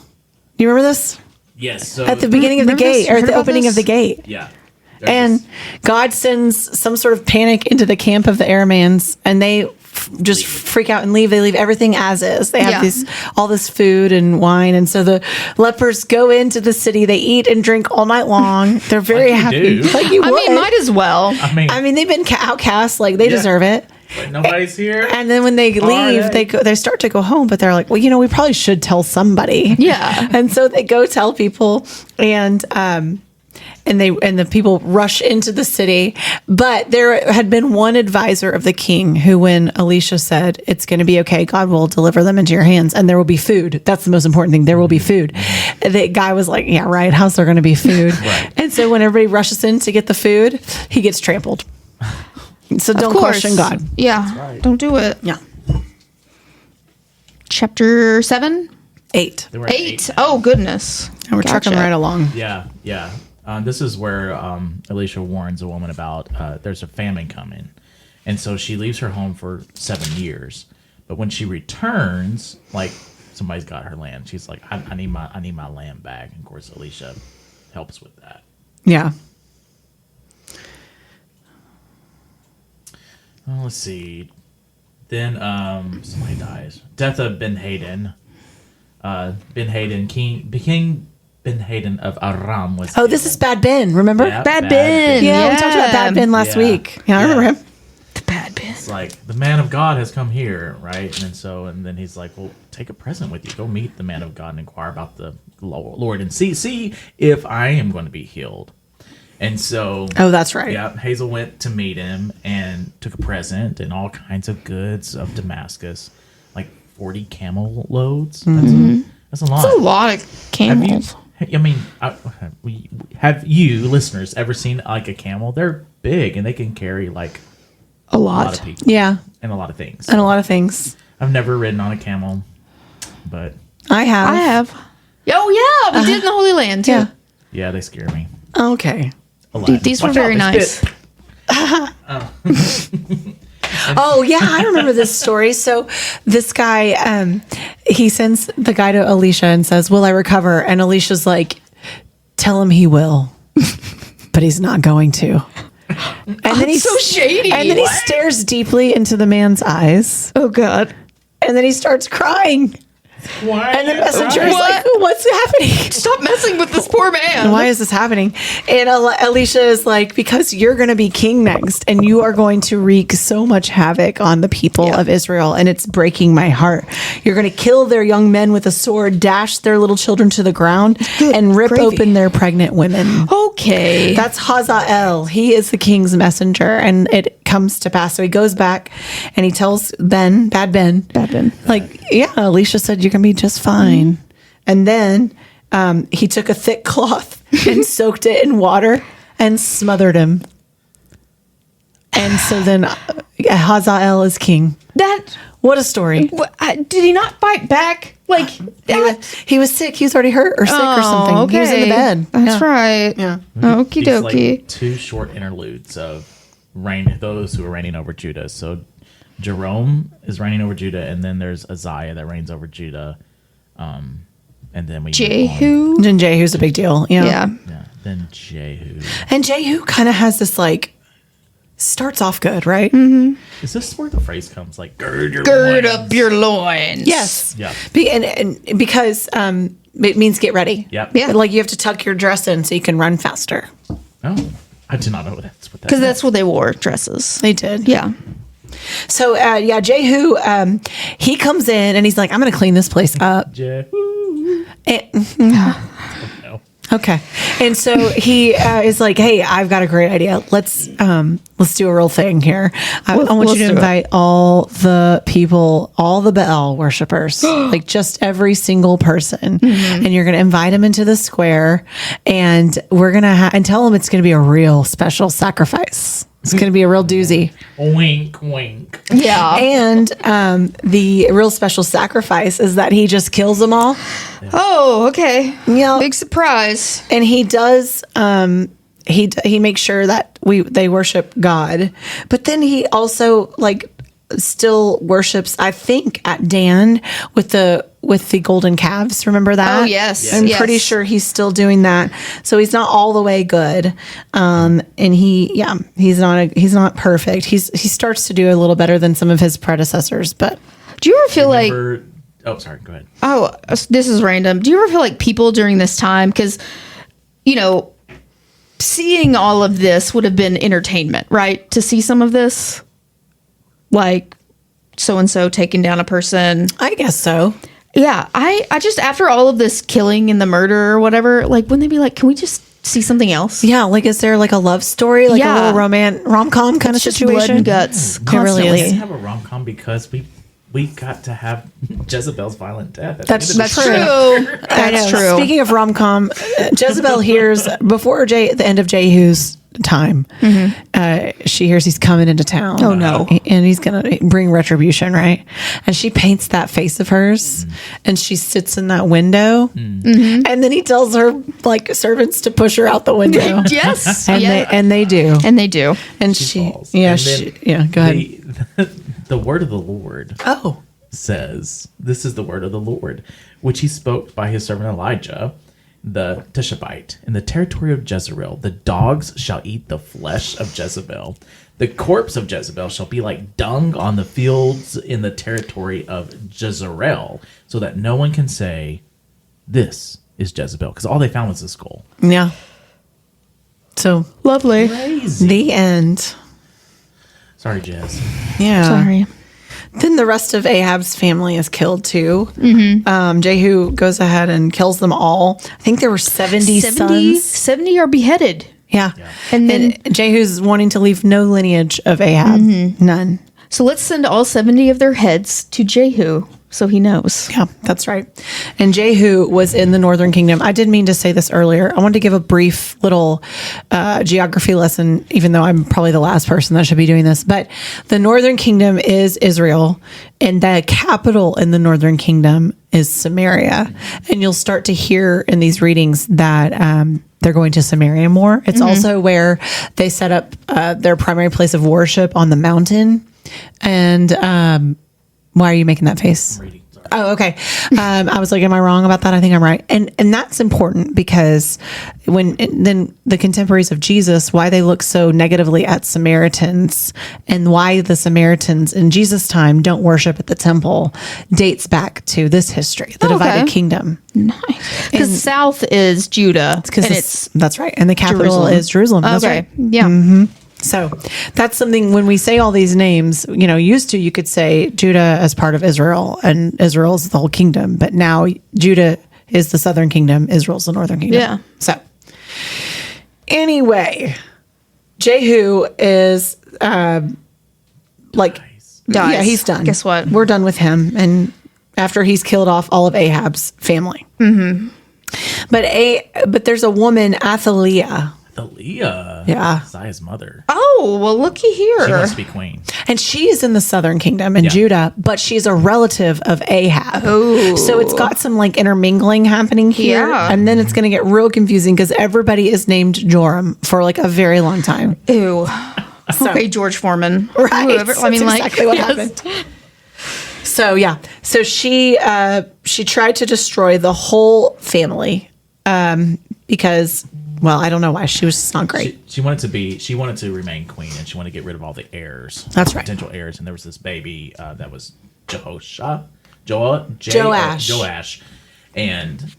C: You remember this?
A: Yes. So
C: At the beginning of the
B: Remember this?
C: gate, or at
B: Heard
C: the
B: about
C: opening
B: this?
C: of the gate.
A: Yeah. There's
C: And
A: this-
C: God sends some sort of panic into the camp of the Arameans, and they just freak out and leave. They leave everything as is. They have
B: Yeah.
C: all this food and wine, and so the lepers go into the city. They eat and drink all night long. They're very
A: Like you
C: happy.
A: do.
C: Like you
B: I mean,
C: would.
B: might as well.
A: I mean,
C: They've been outcast. Like, they deserve it.
A: like nobody's here.
C: And then when they leave, they start to go home, but they're like, well, we probably should tell somebody.
B: Yeah.
C: And so they go tell people, and the people rush into the city. But there had been one advisor of the king who, when Elisha said, it's going to be okay, God will deliver them into your hands and there will be food. That's the most important thing. There will be food. The guy was like, yeah, right. How's there going to be food?
A: Right.
C: And so when everybody rushes in to get the food, he gets trampled. So
B: Of
C: don't
B: course.
C: question God.
B: Yeah.
A: right.
B: Don't do it.
C: Yeah.
B: Chapter 7?
C: 8.
A: They were at
B: 8. Oh, goodness.
C: And we're trucking right along.
A: Yeah, yeah. This is where Elisha warns a woman about there's a famine coming. And so she leaves her home for 7 years. But when she returns, like, somebody's got her land. She's like, I need my land back. And of course, Elisha helps with that.
C: Yeah.
A: Well, let's see. Then somebody dies. Death of Ben-Hadad. Ben-Hadad, King Ben-Hadad of Aram was
C: Oh, this is Bad Ben, remember?
A: Yeah,
B: Bad Ben.
C: Yeah, we talked about Bad Ben last
A: Yeah.
C: week. Yeah, I remember him.
B: The bad Ben.
A: It's like, the man of God has come here, right? And then he's like, well, take a present with you. Go meet the man of God and inquire about the Lord and see if I am going to be healed. And so,
C: Oh, that's right.
A: yeah, Hazel went to meet him and took a present and all kinds of goods of Damascus, like 40 camel loads. That's a lot.
B: That's a lot of camels.
A: Have you listeners ever seen like a camel? They're big and they can carry like
B: A
A: a lot
B: lot.
A: of people
C: Yeah,
A: and a lot of things.
C: and a lot of things.
A: I've never ridden on a camel, but
C: I have.
B: I have. Oh, yeah. We did in the Holy Land, too.
C: Yeah.
A: yeah, they scare me.
C: Okay.
A: A lot.
B: Dude, these were
A: Watch out,
B: very
A: they
B: nice.
A: spit.
C: Oh, yeah, I remember this story. So this guy, he sends the guy to Elisha and says, will I recover? And Elisha's like, tell him he will, but he's not going to. And then he's
B: so shady.
C: And then he
B: What?
C: stares deeply into the man's eyes.
B: Oh, God.
C: And then he starts crying.
A: Why?
C: And the messenger is
B: What?
C: like, what's happening?
B: Stop messing with this poor man.
C: Why is this happening? And Elisha is like, because you're going to be king next and you are going to wreak so much havoc on the people of Israel. And it's breaking my heart. You're going to kill their young men with a sword, dash their little children to the ground, and rip
B: gravy.
C: open their pregnant women.
B: Okay.
C: That's Hazael. He is the king's messenger. And it comes to pass. So he goes back and he tells Bad Ben, like, yeah, Elisha said you're going to be just fine. And then he took a thick cloth and soaked it in water and smothered him. And so then Hazael is king.
B: That
C: What a story.
B: Did he not fight back? Like
C: He was sick. He was already hurt or sick or something.
B: Okay.
C: He was in the bed.
B: That's right.
C: Yeah.
B: Okie
A: These,
B: dokie.
A: like, two short interludes of those who are reigning over Judah. So Jerome is reigning over Judah, and then there's Isaiah that reigns over Judah. And then we
B: Jehu.
C: And Jehu's a big deal.
B: Yeah.
A: Yeah, then Jehu.
C: And Jehu kind of has this like, starts off good, right?
A: Is this where the phrase comes? Like, gird
B: Gird
A: loins?
B: up your loins.
C: Yes.
A: Yeah.
C: And because it means get ready.
A: Yep.
B: Yeah.
C: Like you have to tuck your dress in so you can run faster.
A: Oh, I did not know that's what that.
B: Because that's what they wore, dresses.
C: They did.
B: Yeah.
C: So, Jehu, he comes in and he's like, I'm going to clean this place up.
A: Jehu.
C: And-
A: No.
C: okay. And so he is like, hey, I've got a great idea. Let's do a real thing here. I want
B: let's
C: you to
B: do it.
C: invite all the people, all the Baal worshipers, like just every single person. And you're going to invite them into the square and we're going to and tell them it's going to be a real special sacrifice. It's going to be a real doozy.
A: Wink, wink.
B: Yeah.
C: And the real special sacrifice is that he just kills them all.
B: Oh, okay.
C: Yeah.
B: Big surprise.
C: And he does he makes sure that they worship God, but then he also like still worships, I think, at Dan with the golden calves. Remember that?
B: Oh, yes.
C: I'm
B: Yes.
C: pretty sure he's still doing that. So he's not all the way good. And he's not perfect. He starts to do a little better than some of his predecessors, but
B: Do you ever feel like,
A: Oh, sorry. Go ahead.
B: oh, this is random. Do you ever feel like people during this time, because, seeing all of this would have been entertainment, right? To see some of this, like so-and-so taking down a person.
C: I guess so.
B: Yeah, I just, after all of this killing and the murder or whatever, like, wouldn't they be like, can we just see something else?
C: Yeah, like is there like a love story, like a
B: Yeah.
C: little rom-com kind
B: It's
C: of
B: just blood
C: situation?
B: and guts
C: It really
B: constantly.
C: is.
A: We didn't have a rom-com because we got to have Jezebel's violent death.
C: That's
B: That's
C: true.
B: true. That's true.
C: Speaking of rom-com, Jezebel hears before the end of Jehu's time, she hears he's coming into town.
B: Oh, no.
C: And he's gonna bring retribution, right? And she paints that face of hers, and she sits in that window, and then he tells her like servants to push her out the window.
B: Yes.
C: And
B: yeah.
C: they do.
B: And they do.
C: And
A: She
C: she
A: falls.
C: yeah,
A: And
C: she,
A: then
C: yeah, go ahead.
A: The word of the Lord
C: Oh.
A: says, "This is the word of the Lord, which he spoke by his servant Elijah, the Tishbite, in the territory of Jezreel. The dogs shall eat the flesh of Jezebel. The corpse of Jezebel shall be like dung on the fields in the territory of Jezreel, so that no one can say, 'This is Jezebel,'" because all they found was the skull.
C: Yeah. So
B: Lovely.
A: Crazy.
C: the end.
A: Sorry, Jez.
C: Yeah.
B: Sorry.
C: Then the rest of Ahab's family is killed too. Jehu goes ahead and kills them all. I think there were 70 sons.
B: 70 are beheaded.
C: Yeah.
B: And then,
C: Jehu's wanting to leave no lineage of Ahab. None.
B: so let's send all 70 of their heads to Jehu so he knows.
C: Yeah, that's right. And Jehu was in the northern kingdom. I did mean to say this earlier. I wanted to give a brief little geography lesson, even though I'm probably the last person that should be doing this. But the northern kingdom is Israel, and the capital in the northern kingdom is Samaria. And you'll start to hear in these readings that they're going to Samaria more. It's also where they set up their primary place of worship on the mountain. And why are you making that face?
A: Reading, sorry.
C: Oh, okay. I was like, am I wrong about that? I think I'm right. And that's important because then the contemporaries of Jesus, why they look so negatively at Samaritans and why the Samaritans in Jesus' time don't worship at the temple dates back to this history, the divided kingdom.
B: Nice. Because south is Judah.
C: Because
B: And
C: that's right. And the capital
B: Jerusalem.
C: is Jerusalem. That's
B: okay.
C: right.
B: Yeah.
C: So that's something when we say all these names, used to, you could say Judah as part of Israel and Israel is the whole kingdom. But now Judah is the southern kingdom. Israel's the northern kingdom.
B: Yeah.
C: So anyway, Jehu is
A: Nice.
B: Dies.
C: yeah, he's done.
B: Guess what?
C: We're done with him. And after he's killed off all of Ahab's family. But there's a woman, Athaliah.
A: Leah.
C: Yeah.
A: Zia's mother.
B: Oh, well, looky
A: She
B: here.
A: wants to be queen.
C: And she's in the southern kingdom in
A: Yeah.
C: Judah, but she's a relative of Ahab.
B: Oh.
C: So it's got some like intermingling happening here.
B: Yeah.
C: And then it's going to get real confusing because everybody is named Joram for like a very long time.
B: Ew. Okay, George Foreman.
C: Right.
B: Whoever, I mean,
C: That's
B: like,
C: exactly what
B: yes.
C: happened. So yeah. So she tried to destroy the whole family because, well, I don't know why. She was just not great.
A: She wanted to remain queen, and she wanted to get rid of all the heirs.
C: That's right.
A: Potential heirs. And there was this baby that was Joash. And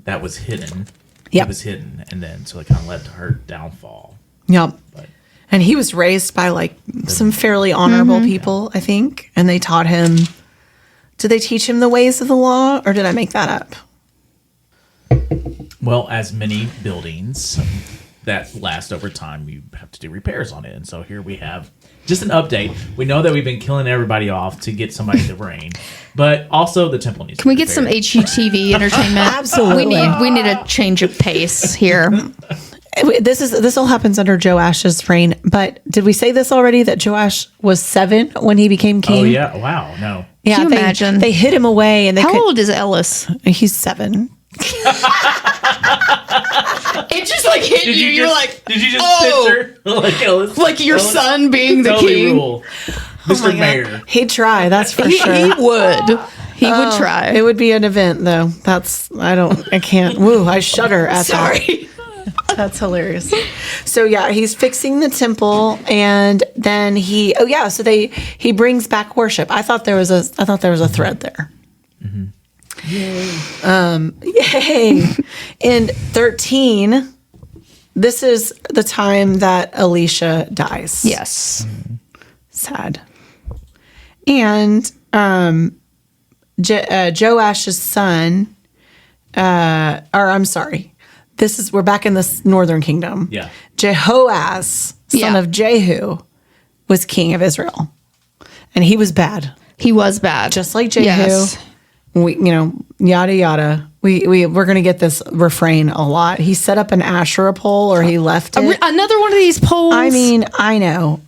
A: that was hidden.
C: Yep.
A: It was hidden. And then, so it kind of led to her downfall.
C: Yep.
A: But
C: And he was raised by like some fairly honorable people, I think. And they taught him. Did they teach him the ways of the law, or did I make that up?
A: well, as many buildings that last over time, you have to do repairs on it. And so here we have just an update. We know that we've been killing everybody off to get somebody to reign, but also the temple needs.
B: Can we get some HGTV entertainment?
C: Absolutely.
B: We need a change of pace here.
C: This all happens under Joash's reign. But did we say this already that Joash was 7 when he became king?
A: Oh yeah! Wow! No.
C: Yeah,
B: Can you imagine?
C: They hid him away, and
B: How old is Ellis?
C: He's 7.
B: It just like hit you. You're like,
A: did you just
B: oh!
A: picture like Ellis,
B: like your
A: Ellis
B: son being the
A: totally
B: king.
A: rule. Mr. Mayor.
C: He'd try, that's for sure.
B: He would. He would try.
C: It would be an event, though. I can't. Woo, I shudder at that.
B: Sorry.
C: That's hilarious. So yeah, he's fixing the temple, and then he brings back worship. I thought there was a thread there.
A: Mm-hmm.
C: Yay! In 13, this is the time that Elisha dies.
B: Yes.
C: Sad. And Joash's son, we're back in the northern kingdom.
A: Yeah.
C: Jehoaz, son of Jehu, was king of Israel. And he was bad.
B: He was bad.
C: Just like Jehu.
B: Yes.
C: We, yada, yada. We're going to get this refrain a lot. He set up an Asherah pole, or he left it.
B: Another one of these polls.
C: I mean, I know.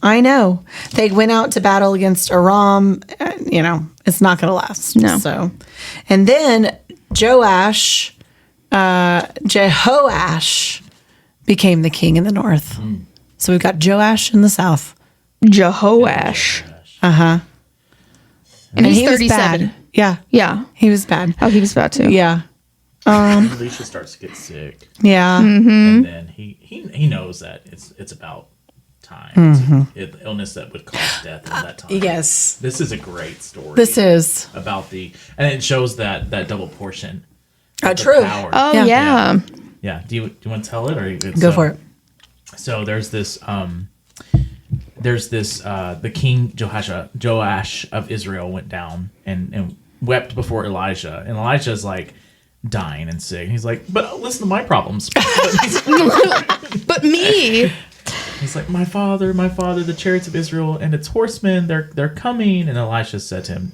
C: They went out to battle against Aram. It's not going to last.
B: No.
C: So, and then Jehoash became the king in the north. So we've got Joash in the south.
B: Jehoash. And he's
C: he was
B: 37.
C: bad. Yeah.
B: Yeah.
C: He was bad.
B: Oh, he was bad too.
C: Yeah.
A: Elisha starts to get sick,
C: Yeah.
A: and then he knows that it's about time. It's the illness that would cause death at that time.
C: Yes.
A: This is a great story.
C: This is.
A: about and it shows that double portion.
C: True.
A: Power.
B: Oh,
C: Yeah.
B: yeah.
A: Yeah. Do you want to tell it, or
C: Go for it.
A: So there's this the king Joash of Israel went down and wept before Elijah, and Elijah's like dying and sick. He's like, but listen to my problems.
B: But me.
A: He's like, my father, the chariots of Israel and its horsemen, they're coming. And Elisha said to him,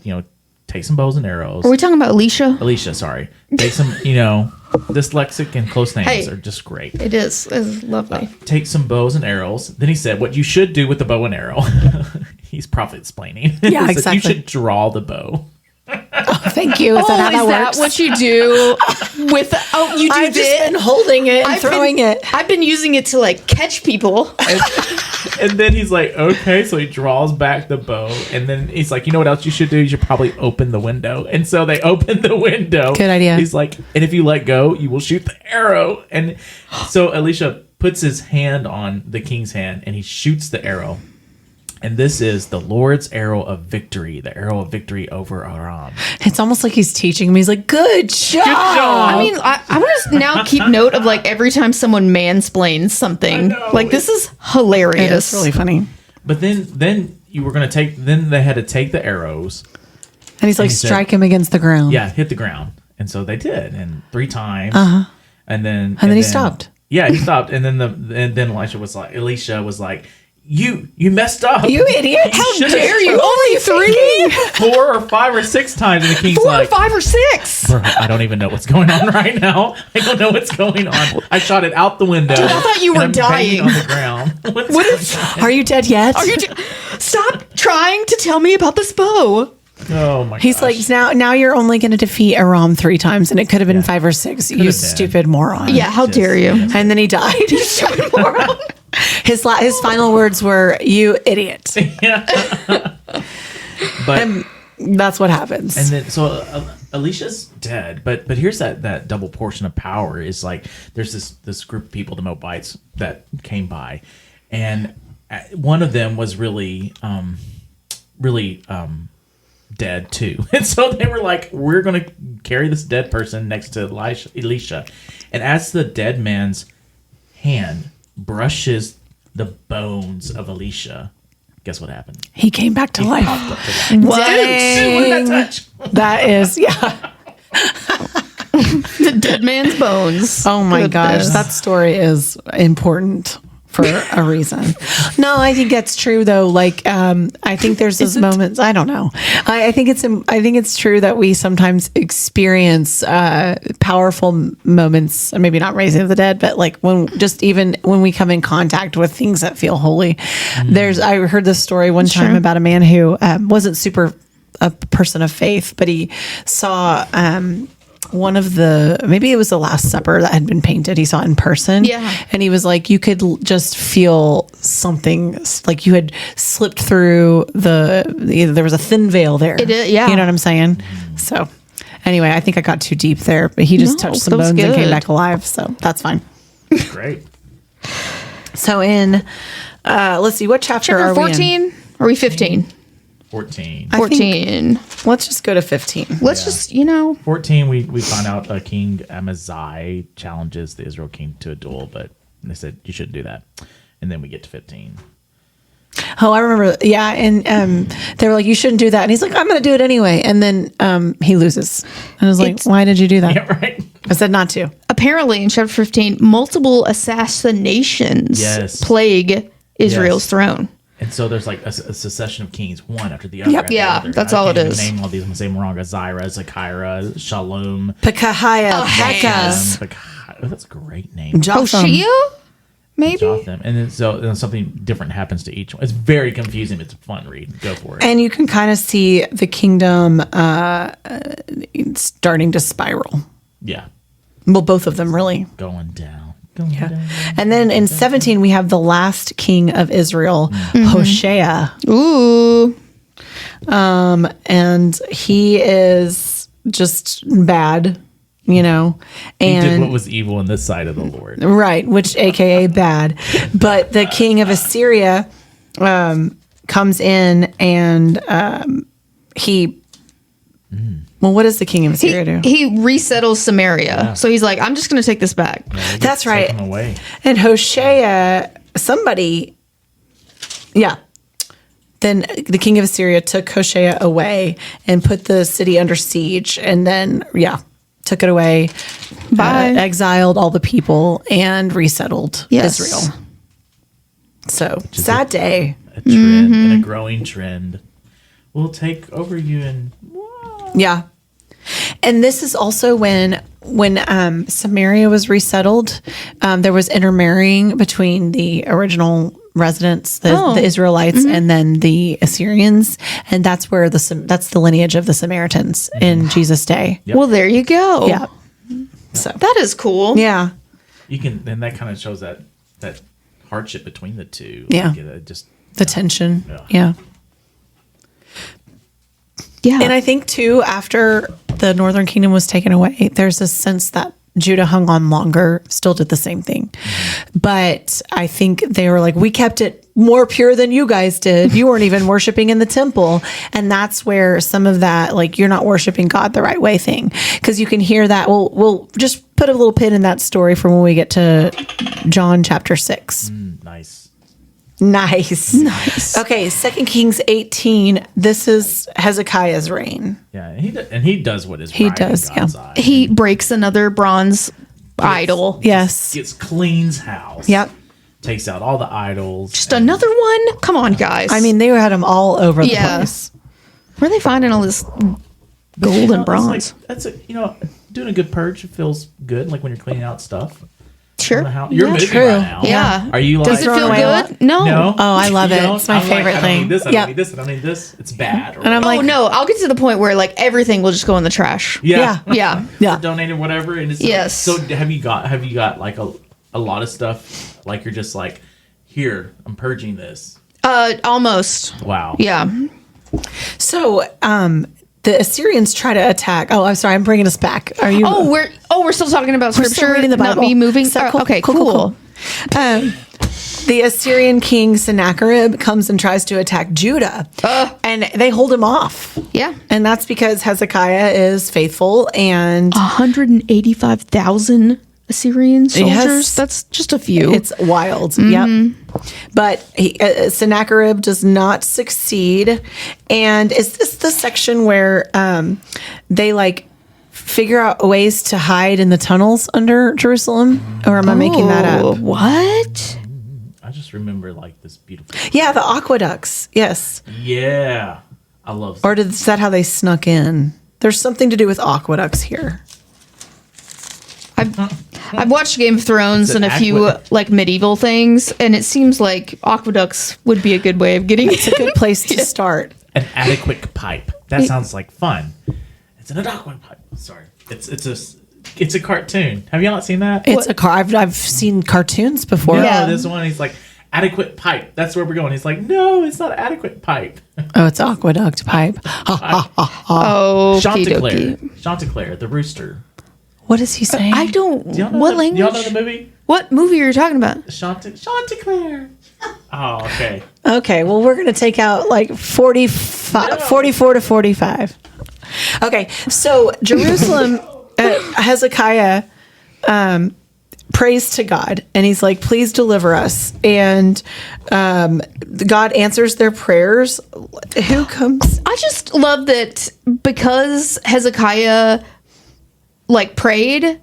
A: take some bows and arrows.
B: Are we talking about Elisha,
A: sorry. Take some, dyslexic and close names
B: Hey.
A: are just great.
B: It is. It's lovely.
A: Take some bows and arrows. Then he said, what you should do with the bow and arrow. He's prophetsplaining.
C: Yeah,
A: He said,
C: exactly.
A: you should draw the bow.
C: Thank you. Is that how that works?
B: what you do with? Oh, you do
C: I've just
B: this?
C: been holding it and throwing it.
B: I've been using it to like catch people.
A: And then he's like, okay. So he draws back the bow. And then he's like, you know what else you should do? You should probably open the window. And so they open the window.
C: Good idea.
A: He's like, and if you let go, you will shoot the arrow. And so Elisha puts his hand on the king's hand and he shoots the arrow. And this is the Lord's arrow of victory, the arrow of victory over Aram.
C: It's almost like he's teaching me. He's like, good job.
B: I mean, I want to now keep note of like every time someone mansplains something. Like this is hilarious.
C: It's really funny.
A: But then you were going to then they had to take the arrows.
C: And he's like,
A: he said-
C: strike him against the ground.
A: Yeah, hit the ground. And so they did, and 3 times. And then
C: he stopped.
A: Yeah, he stopped. And then Elisha was like, You messed up.
C: You idiot.
B: How
A: should've
B: dare you?
A: tried
B: Only 3?
A: 4 or 5 or 6 times, and the king's
B: 4 or
A: like,
B: 5 or 6?
A: "Bro, I don't even know what's going on right now. I don't know what's going on. I shot it out the window.
B: Dude, I thought you
A: and
B: were
A: I'm banging
B: dying.
A: on the ground. What's going on?
C: Are you dead yet?
B: Stop trying to tell me about this bow.
A: Oh my
C: He's
A: gosh.
C: like, now you're only going to defeat Aram 3 times, and it could have been 5 or 6. You
A: been.
C: stupid moron.
B: Yeah, how dare you?
C: And then he died.
B: Stupid moron.
C: His final words were, "You idiot."
A: But
C: That's what happens.
A: and then so Elisha's dead, but here's that double portion of power is like there's this group of people, the Moabites, that came by, and one of them was really dead too, and so they were like, we're gonna carry this dead person next to Elisha, and as the dead man's hand brushes the bones of Elisha, guess what happened?
C: He came back to life.
A: Popped up to life.
B: What?
A: Dude, what did that touch?
C: That is, yeah.
B: The dead man's bones.
C: Oh my gosh,
B: Goodness.
C: that story is important for a reason. No, I think that's true though. Like, I think there's those moments. I don't know. I think it's true that we sometimes experience powerful moments. Maybe not raising of the dead, but like when we come in contact with things that feel holy. I heard this story one time about a man who wasn't super a person of faith, but he saw one of maybe it was the Last Supper that had been painted. He saw it in person.
B: Yeah.
C: And he was like, you could just feel something like you had slipped through there was a thin veil there.
B: Yeah.
C: You know what I'm saying? So anyway, I think I got too deep there, but he just touched some
B: that was
C: bones and came
B: good.
C: back alive. So that's fine.
A: Great.
C: So in, let's see, what chapter
B: Chapter
C: are we in?
B: 14? Are we 15?
A: 14.
B: 14.
C: Let's just go to 15.
B: Let's just,
A: 14, we find out King Amaziah challenges the Israel king to a duel, but they said you shouldn't do that. And then we get to 15.
C: Oh, I remember. Yeah. And they were like, you shouldn't do that. And he's like, I'm going to do it anyway. And then he loses. And I was like, why did you do that?
A: Yeah, right.
C: I said not to.
B: apparently in chapter 15, multiple assassinations plague Israel's throne.
A: And so there's like a succession of kings, one after the other.
C: Yep.
A: after the
B: Yeah,
A: other.
B: that's
A: I
B: all
A: can't
B: it
A: even
B: is.
A: Name all these. I'm gonna say them wrong. Azirah, Zechariah, Shalom,
C: Pekahiah, Pekah,
A: that's a great name.
C: Jotham.
B: Hoshea? Maybe?
A: Jotham. And then something different happens to each one. It's very confusing. It's a fun read. Go for it.
C: And you can kind of see the kingdom starting to spiral.
A: Yeah,
C: Well, both of them really.
A: going down.
C: And then in 17, we have the last king of Israel, Hoshea.
B: Ooh.
C: And he is just bad, you know.
A: He did
C: And
A: what was evil in this side of the Lord.
C: right, which AKA bad. But the king of Assyria comes in and he. Well, what does the king of Assyria do?
B: He resettles Samaria.
A: Yeah.
B: So he's like, I'm just going to take this back.
C: That's
A: Take
C: right.
A: him away.
C: And Hoshea, then the king of Assyria took Hoshea away and put the city under siege, and then took it away,
B: Bye.
C: exiled all the people, and resettled
B: Yes.
C: Israel. So sad day.
A: A trend and a growing trend will take over you and
C: Yeah. And this is also when Samaria was resettled, there was intermarrying between the original residents, the Israelites, and then the Assyrians, and that's where that's the lineage of the Samaritans in Jesus' day.
A: Yep.
B: Well, there you go.
C: Yeah. So
B: That is cool.
C: yeah,
A: you can, and that kind of shows that hardship between the two.
C: Yeah.
A: Like, just
C: the tension.
A: Yeah.
C: Yeah.
B: Yeah.
C: And I think too, after the northern kingdom was taken away, there's a sense that Judah hung on longer, still did the same thing. But I think they were like, we kept it more pure than you guys did. You weren't even worshiping in the temple. And that's where some of that, like, you're not worshiping God the right way thing. Because you can hear that. We'll just put a little pin in that story for when we get to John chapter 6.
A: nice.
C: Nice. Okay, 2 Kings 18. This is Hezekiah's reign.
A: Yeah, and he does what is
C: He
A: right
C: does,
A: in God's
C: yeah.
A: eye.
B: He breaks another bronze idol.
C: Yes.
A: Gets cleans house.
C: Yep.
A: takes out all the idols.
B: Just another one? Come on, guys.
C: I mean, they had them all over the place.
B: Where are they finding all this gold and bronze?
A: Doing a good purge feels good. Like when you're cleaning out stuff.
B: Sure.
A: You're moving
C: true.
A: right now.
B: Yeah.
A: Are you like?
B: Does it feel
C: away a lot?
B: good? No.
C: Oh, I love
A: You
C: it.
A: don't?
C: It's my
A: I'm like,
C: favorite
A: I don't
C: thing.
A: need this. I
C: Yep.
A: don't need this. I don't need this. It's bad.
C: And I'm like,
B: Oh no, I'll get to the point where like everything will just go in the trash.
A: yeah.
B: Yeah.
C: yeah.
A: Donate or whatever. And it's
B: Yes.
A: So have you got like a lot of stuff? Like you're just like, here, I'm purging this.
B: Almost.
A: Wow.
B: Yeah.
C: So, the Assyrians try to attack. Oh, I'm sorry. I'm bringing us back. Are you?
B: We're still talking about
C: We're
B: scripture.
C: still reading the Bible.
B: Not me moving.
C: Is that cool?
B: Okay,
C: Cool. The Assyrian king Sennacherib comes and tries to attack Judah, and they hold him off.
B: Yeah.
C: And that's because Hezekiah is faithful and
B: 185,000 Assyrian soldiers.
C: Yes.
B: That's just a few.
C: it's wild. Yep. But Sennacherib does not succeed. And is this the section where they like figure out ways to hide in the tunnels under Jerusalem? Or am I making that up?
B: What?
A: I just remember like this beautiful.
C: Yeah, the aqueducts. Yes.
A: Yeah. I love.
C: Or is that how they snuck in? There's something to do with aqueducts here.
B: I've watched Game of Thrones
A: It's
B: and
A: an
B: a few like medieval things, and it seems like aqueducts would be a good way of getting
C: It's a good place to start.
A: An adequate pipe. That sounds like fun. It's an adequate pipe. Sorry. It's a cartoon. Have you not seen that?
C: It's a car. I've seen cartoons before.
A: No,
B: Yeah.
A: this one he's like adequate pipe. That's where we're going. He's like, no, it's not adequate pipe.
C: Oh, it's aqueduct pipe.
B: Oh,
A: Chanticleer, Chanticleer, the rooster.
C: What is he saying?
B: I don't.
A: Do y'all know
B: What
A: the,
B: language?
A: Y'all know the movie
B: What movie are you talking about?
A: Chanticleer? Oh, okay.
C: Okay, well, we're going to take out like 44 to 45. Okay, so Jerusalem, Hezekiah prays to God, and he's like, please deliver us. And God answers their prayers. Who comes?
B: I just love that because Hezekiah like prayed,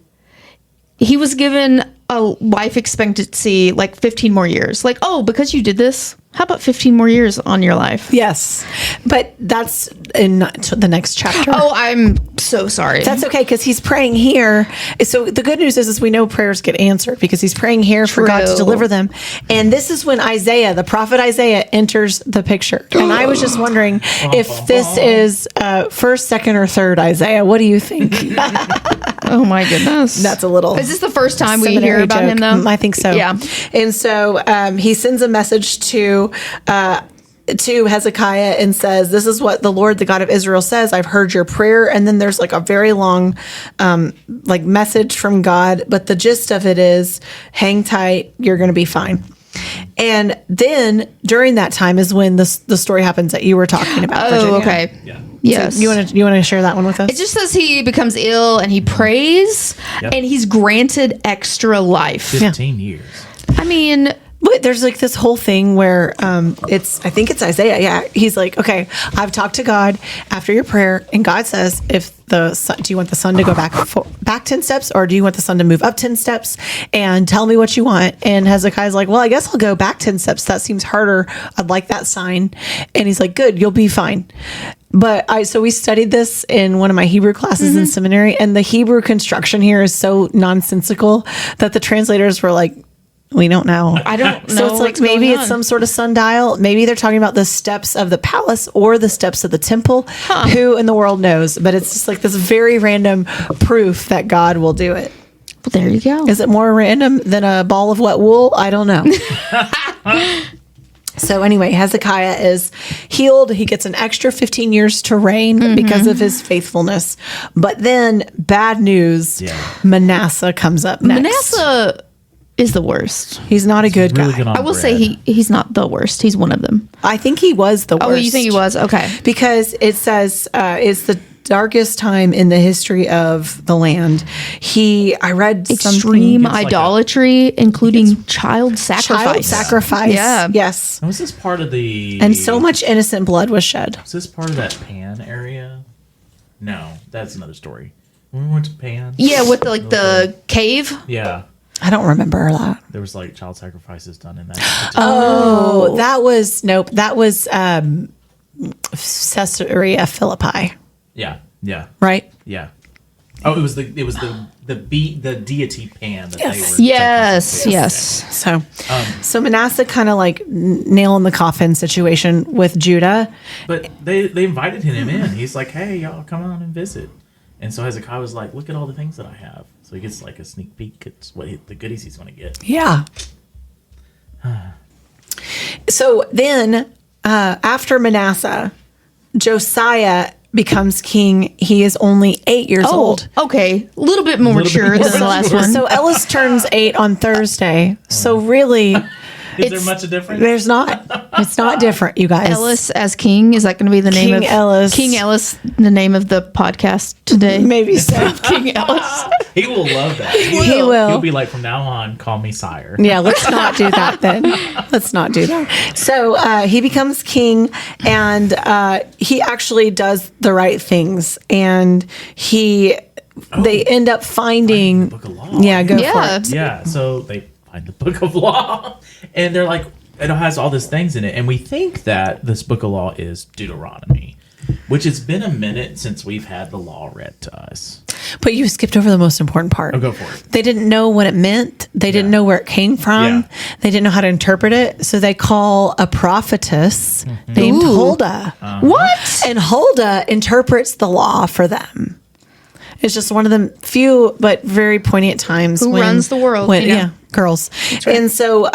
B: he was given a life expectancy like 15 more years. Like, oh, because you did this, how about 15 more years on your life?
C: Yes, but that's in the next chapter.
B: Oh, I'm so sorry.
C: That's okay, because he's praying here. So the good news is we know prayers get answered because he's praying here for God to
B: True.
C: deliver them. And this is when Isaiah, the prophet Isaiah, enters the picture. And I was just wondering if this is first, second, or third Isaiah. What do you think?
B: Oh my goodness.
C: That's a little.
B: Is this the first time we
C: seminary
B: hear about
C: joke.
B: him though?
C: I think so.
B: Yeah.
C: And so he sends a message to Hezekiah and says, this is what the Lord, the God of Israel says. I've heard your prayer. And then there's like a very long like message from God. But the gist of it is hang tight. You're going to be fine. And then during that time is when the story happens that you were talking about.
B: Oh,
C: Virginia.
B: okay.
A: Yeah.
B: Yes.
C: You want to share that one with us?
B: It just says he becomes ill and he prays and he's granted extra life.
A: 15 years.
B: I mean,
C: But there's like this whole thing where I think it's Isaiah. Yeah. He's like, okay, I've talked to God after your prayer. And God says, if the sun, do you want the sun to go back 10 steps or do you want the sun to move up 10 steps and tell me what you want? And Hezekiah's like, well, I guess I'll go back 10 steps. That seems harder. I'd like that sign. And he's like, good, you'll be fine. But so we studied this in one of my Hebrew classes in seminary, and the Hebrew construction here is so nonsensical that the translators were like, we don't know.
B: I don't know.
C: So it's like
B: what's
C: maybe
B: going
C: it's
B: on.
C: some sort of sundial. Maybe they're talking about the steps of the palace or the steps of the temple. Who in the world knows? But it's just like this very random proof that God will do it.
B: Well, there you go.
C: Is it more random than a ball of wet wool? I don't know. So anyway, Hezekiah is healed. He gets an extra 15 years to reign because of his faithfulness. But then bad news, Manasseh comes up next.
B: Manasseh is the worst.
C: He's not a good
A: Really
C: guy.
A: good on
B: I will
A: bread.
B: say he's not the worst. He's one of them.
C: I think he was the worst.
B: Oh, you think he was? Okay.
C: Because it says it's the darkest time in the history of the land. I read
B: Extreme
C: something.
B: idolatry, including child sacrifice.
C: Child sacrifice.
B: Yeah.
C: Yes.
A: Was this part of the?
C: And so much innocent blood was shed.
A: Was this part of that Pan area? No, that's another story. When we went to Pan.
B: Yeah, with the cave.
A: Yeah.
C: I don't remember that.
A: There was like child sacrifices done in that.
C: Oh, that was Caesarea Philippi,
A: Yeah, yeah,
C: right?
A: yeah. Oh, it was the deity Pan that they were.
B: Yes, yes.
C: So Manasseh kind of like nail in the coffin situation with Judah.
A: But they invited him in. He's like, hey, y'all, come on and visit. And so Hezekiah was like, look at all the things that I have. So he gets like a sneak peek at the goodies he's going to get.
C: Yeah. So then after Manasseh, Josiah becomes king. He is only 8 years old.
B: Okay. A little bit more mature than the last one.
C: So Ellis turns 8 on Thursday. So really,
A: Is there much a difference?
C: there's not. It's not different, you guys.
B: Ellis as king, is that going to be the name
C: King
B: of
C: Ellis.
B: King Ellis, the name of the podcast today?
C: Maybe so.
B: King Ellis.
A: He will love that.
C: He will.
A: He'll be like, from now on, call me sire.
C: Yeah, let's not do that then. Let's not do that. So he becomes king, and he actually does the right things, and they end up finding
A: the Book of Law.
C: Yeah, go
B: Yeah.
C: for it.
A: Yeah, so they find the Book of Law, and they're like, it has all these things in it, and we think that this Book of Law is Deuteronomy, which it's been a minute since we've had the law read to us.
C: But you skipped over the most important part.
A: Oh, go for it.
C: They didn't know what it meant. They didn't know where it came from.
A: Yeah.
C: They didn't know how to interpret it. So they call a prophetess named
B: Ooh.
C: Huldah.
B: What?
C: And Huldah interprets the law for them. It's just one of the few but very poignant times.
B: Who runs the world, you know?
C: Yeah, girls. And so,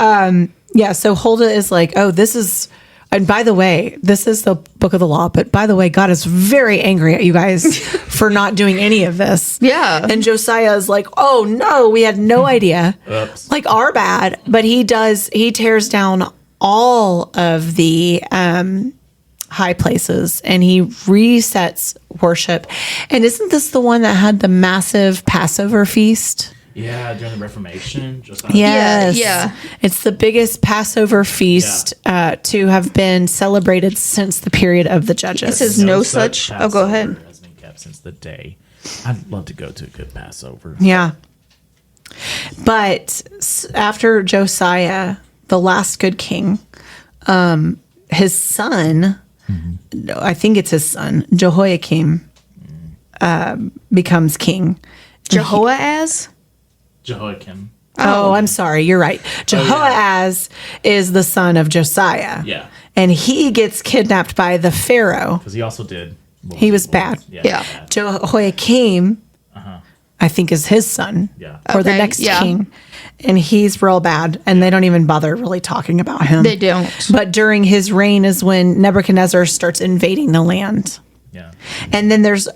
C: so Huldah is like, oh, this is, and by the way, this is the book of the law. But by the way, God is very angry at you guys for not doing any of this.
B: Yeah.
C: And Josiah is like, oh no, we had no idea.
A: Oops.
C: Like our bad. But he tears down all of the high places and he resets worship. And isn't this the one that had the massive Passover feast?
A: Yeah, during the Reformation. Just
C: Yes.
B: Yeah.
C: It's the biggest Passover feast to have been celebrated since the period of the Judges.
B: It says no such. Oh, go ahead.
A: Passover has been kept since the day. I'd love to go to a good Passover.
C: Yeah. But after Josiah, the last good king, his son, I think it's his son, Jehoiakim, becomes king.
B: Jehoaz?
A: Jehoiakim.
C: Oh, I'm sorry. You're right. Jehoaz is the son of Josiah.
A: Yeah.
C: And he gets kidnapped by the Pharaoh.
A: Because he also did.
C: He was bad.
B: Yeah.
A: bad.
C: Jehoiakim, I think, is his son.
A: Yeah.
C: Or the
B: Okay,
C: next
B: yeah.
C: king. And he's real bad. And they don't even bother really talking about him.
B: They don't.
C: But during his reign is when Nebuchadnezzar starts invading the land.
A: Yeah.
C: And then there's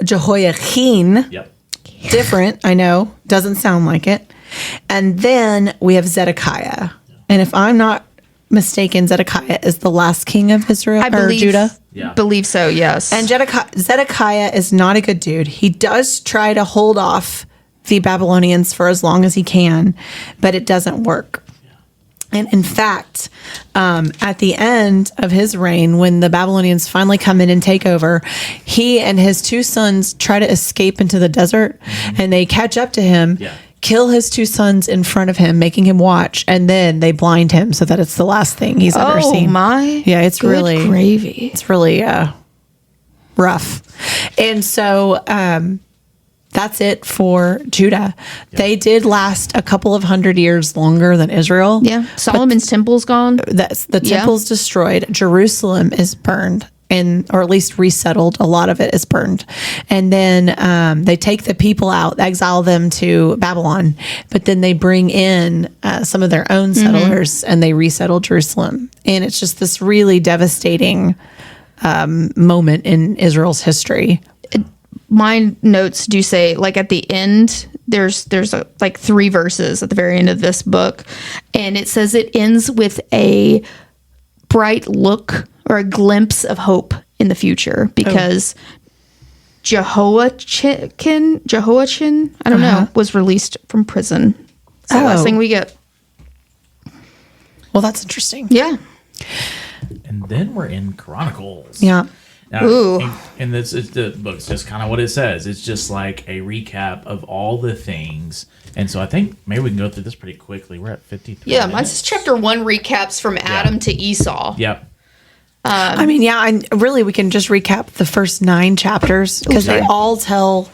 C: Jehoiachin.
A: Yep.
C: Different, I know. Doesn't sound like it. And then we have Zedekiah. And if I'm not mistaken, Zedekiah is the last king of Israel or Judah.
A: Yeah.
B: Believe so, yes.
C: And Zedekiah is not a good dude. He does try to hold off the Babylonians for as long as he can, but it doesn't work. And in fact, at the end of his reign, when the Babylonians finally come in and take over, he and his two sons try to escape into the desert, and they catch up to him, kill his two sons in front of him, making him watch, and then they blind him so that it's the last thing he's ever seen.
B: Oh, my.
C: Yeah, it's
B: good
C: really
B: gravy.
C: It's really rough. And so that's it for Judah. They did last a couple of 100 years longer than Israel.
B: Yeah. Solomon's temple's gone.
C: The temple's destroyed. Jerusalem is burned, or at least resettled. A lot of it is burned. And then they take the people out, exile them to Babylon, but then they bring in some of their own settlers and they resettle Jerusalem. And it's just this really devastating moment in Israel's history.
B: My notes do say, like, at the end, there's like 3 verses at the very end of this book, and it says it ends with a bright look or a glimpse of hope in the future because Jehoiachin, I don't know, was released from prison. It's the last thing we get.
C: Well, that's interesting.
B: Yeah.
A: And then we're in Chronicles.
C: Yeah.
A: Now,
B: Ooh.
A: and this is the book's just kind of what it says. It's just like a recap of all the things. And so I think maybe we can go through this pretty quickly. We're at 53
B: Yeah,
A: minutes.
B: mine's chapter 1 recaps from Adam to Esau.
A: Yep.
C: I mean, yeah, and really we can just recap the first 9 chapters because they all tell,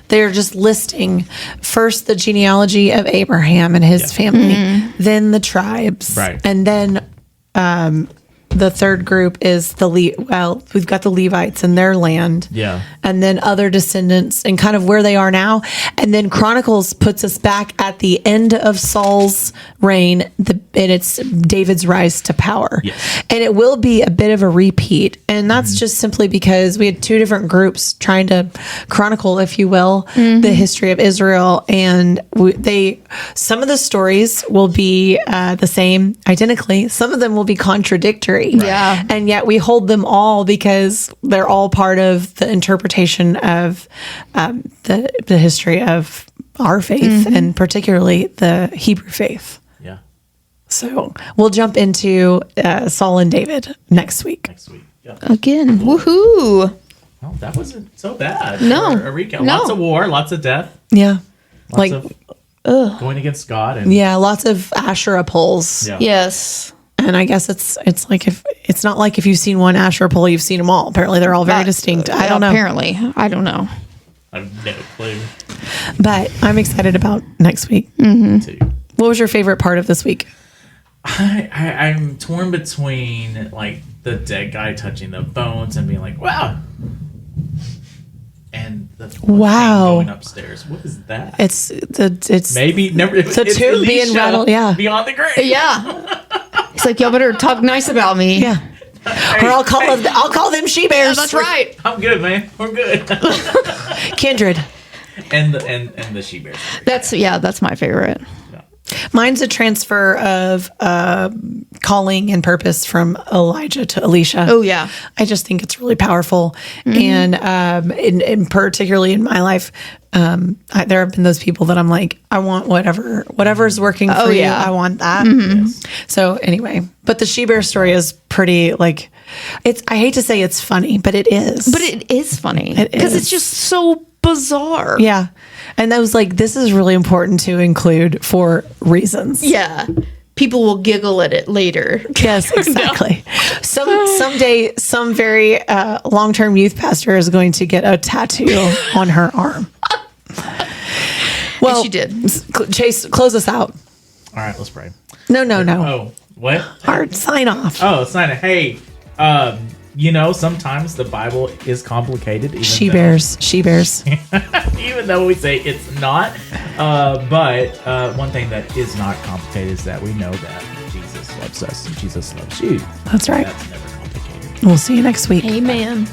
C: they're just listing first the genealogy of Abraham and his family, then the tribes,
A: Right.
C: and then the third group is we've got the Levites and their land.
A: Yeah.
C: And then other descendants and kind of where they are now. And then Chronicles puts us back at the end of Saul's reign, and it's David's rise to power.
A: Yes.
C: And it will be a bit of a repeat. And that's just simply because we had 2 different groups trying to chronicle, if you will, the history of Israel. And some of the stories will be the same identically. Some of them will be contradictory.
B: Yeah.
C: And yet we hold them all because they're all part of the interpretation of the history of our faith and particularly the Hebrew faith.
A: Yeah.
C: So we'll jump into Saul and David next week.
A: Next week. Yeah.
B: Again, woohoo.
A: Well, that wasn't so bad.
B: No.
A: For a recap.
B: No.
A: Lots of war, lots of death,
C: Yeah.
A: lots of going against God. And
C: Yeah, lots of Asherah poles.
A: Yeah.
B: Yes.
C: And I guess it's like if it's not like if you've seen one Asherah pole, you've seen them all. Apparently they're all very distinct. I don't know.
B: Apparently. I don't know.
A: I have no clue.
C: But I'm excited about next week.
A: Too.
C: What was your favorite part of this week?
A: I'm torn between like the dead guy touching the bones and being like, wow. And the
C: Wow.
A: going upstairs. What is that?
C: It's
A: Maybe never. It's
C: tomb being
A: Elisha
C: rattled, yeah.
A: beyond the grave.
B: Yeah. He's like, y'all better talk nice about me.
C: yeah.
A: Hey,
C: Or I'll call them she
B: Yeah,
C: bears.
B: that's right.
A: I'm good, man. We're good.
C: Kindred.
A: and the she bears.
B: That's my favorite.
A: Yeah.
C: Mine's a transfer of calling and purpose from Elijah to Elisha.
B: Oh yeah.
C: I just think it's really powerful, and in particularly in my life, there have been those people that I'm like, I want whatever's working for you.
B: yeah.
C: I want that.
A: Yes.
C: So anyway, but the she bear story is pretty like, I hate to say it's funny, but it is.
B: But it is funny
C: It
B: because
C: is.
B: it's just so bizarre.
C: Yeah, and I was like, this is really important to include for reasons.
B: Yeah. People will giggle at it later.
C: Yes, exactly. Someday, some very long-term youth pastor is going to get a tattoo on her arm. Well,
B: she did.
C: Chase, close us out.
A: All right, let's pray.
C: No.
A: Oh, what?
C: Our sign off.
A: Oh, it's not. Hey, sometimes the Bible is complicated.
C: She bears.
A: Even though we say it's not. But one thing that is not complicated is that we know that Jesus loves us and Jesus loves you.
C: That's right.
A: That's never complicated.
C: We'll see you next week.
B: Amen.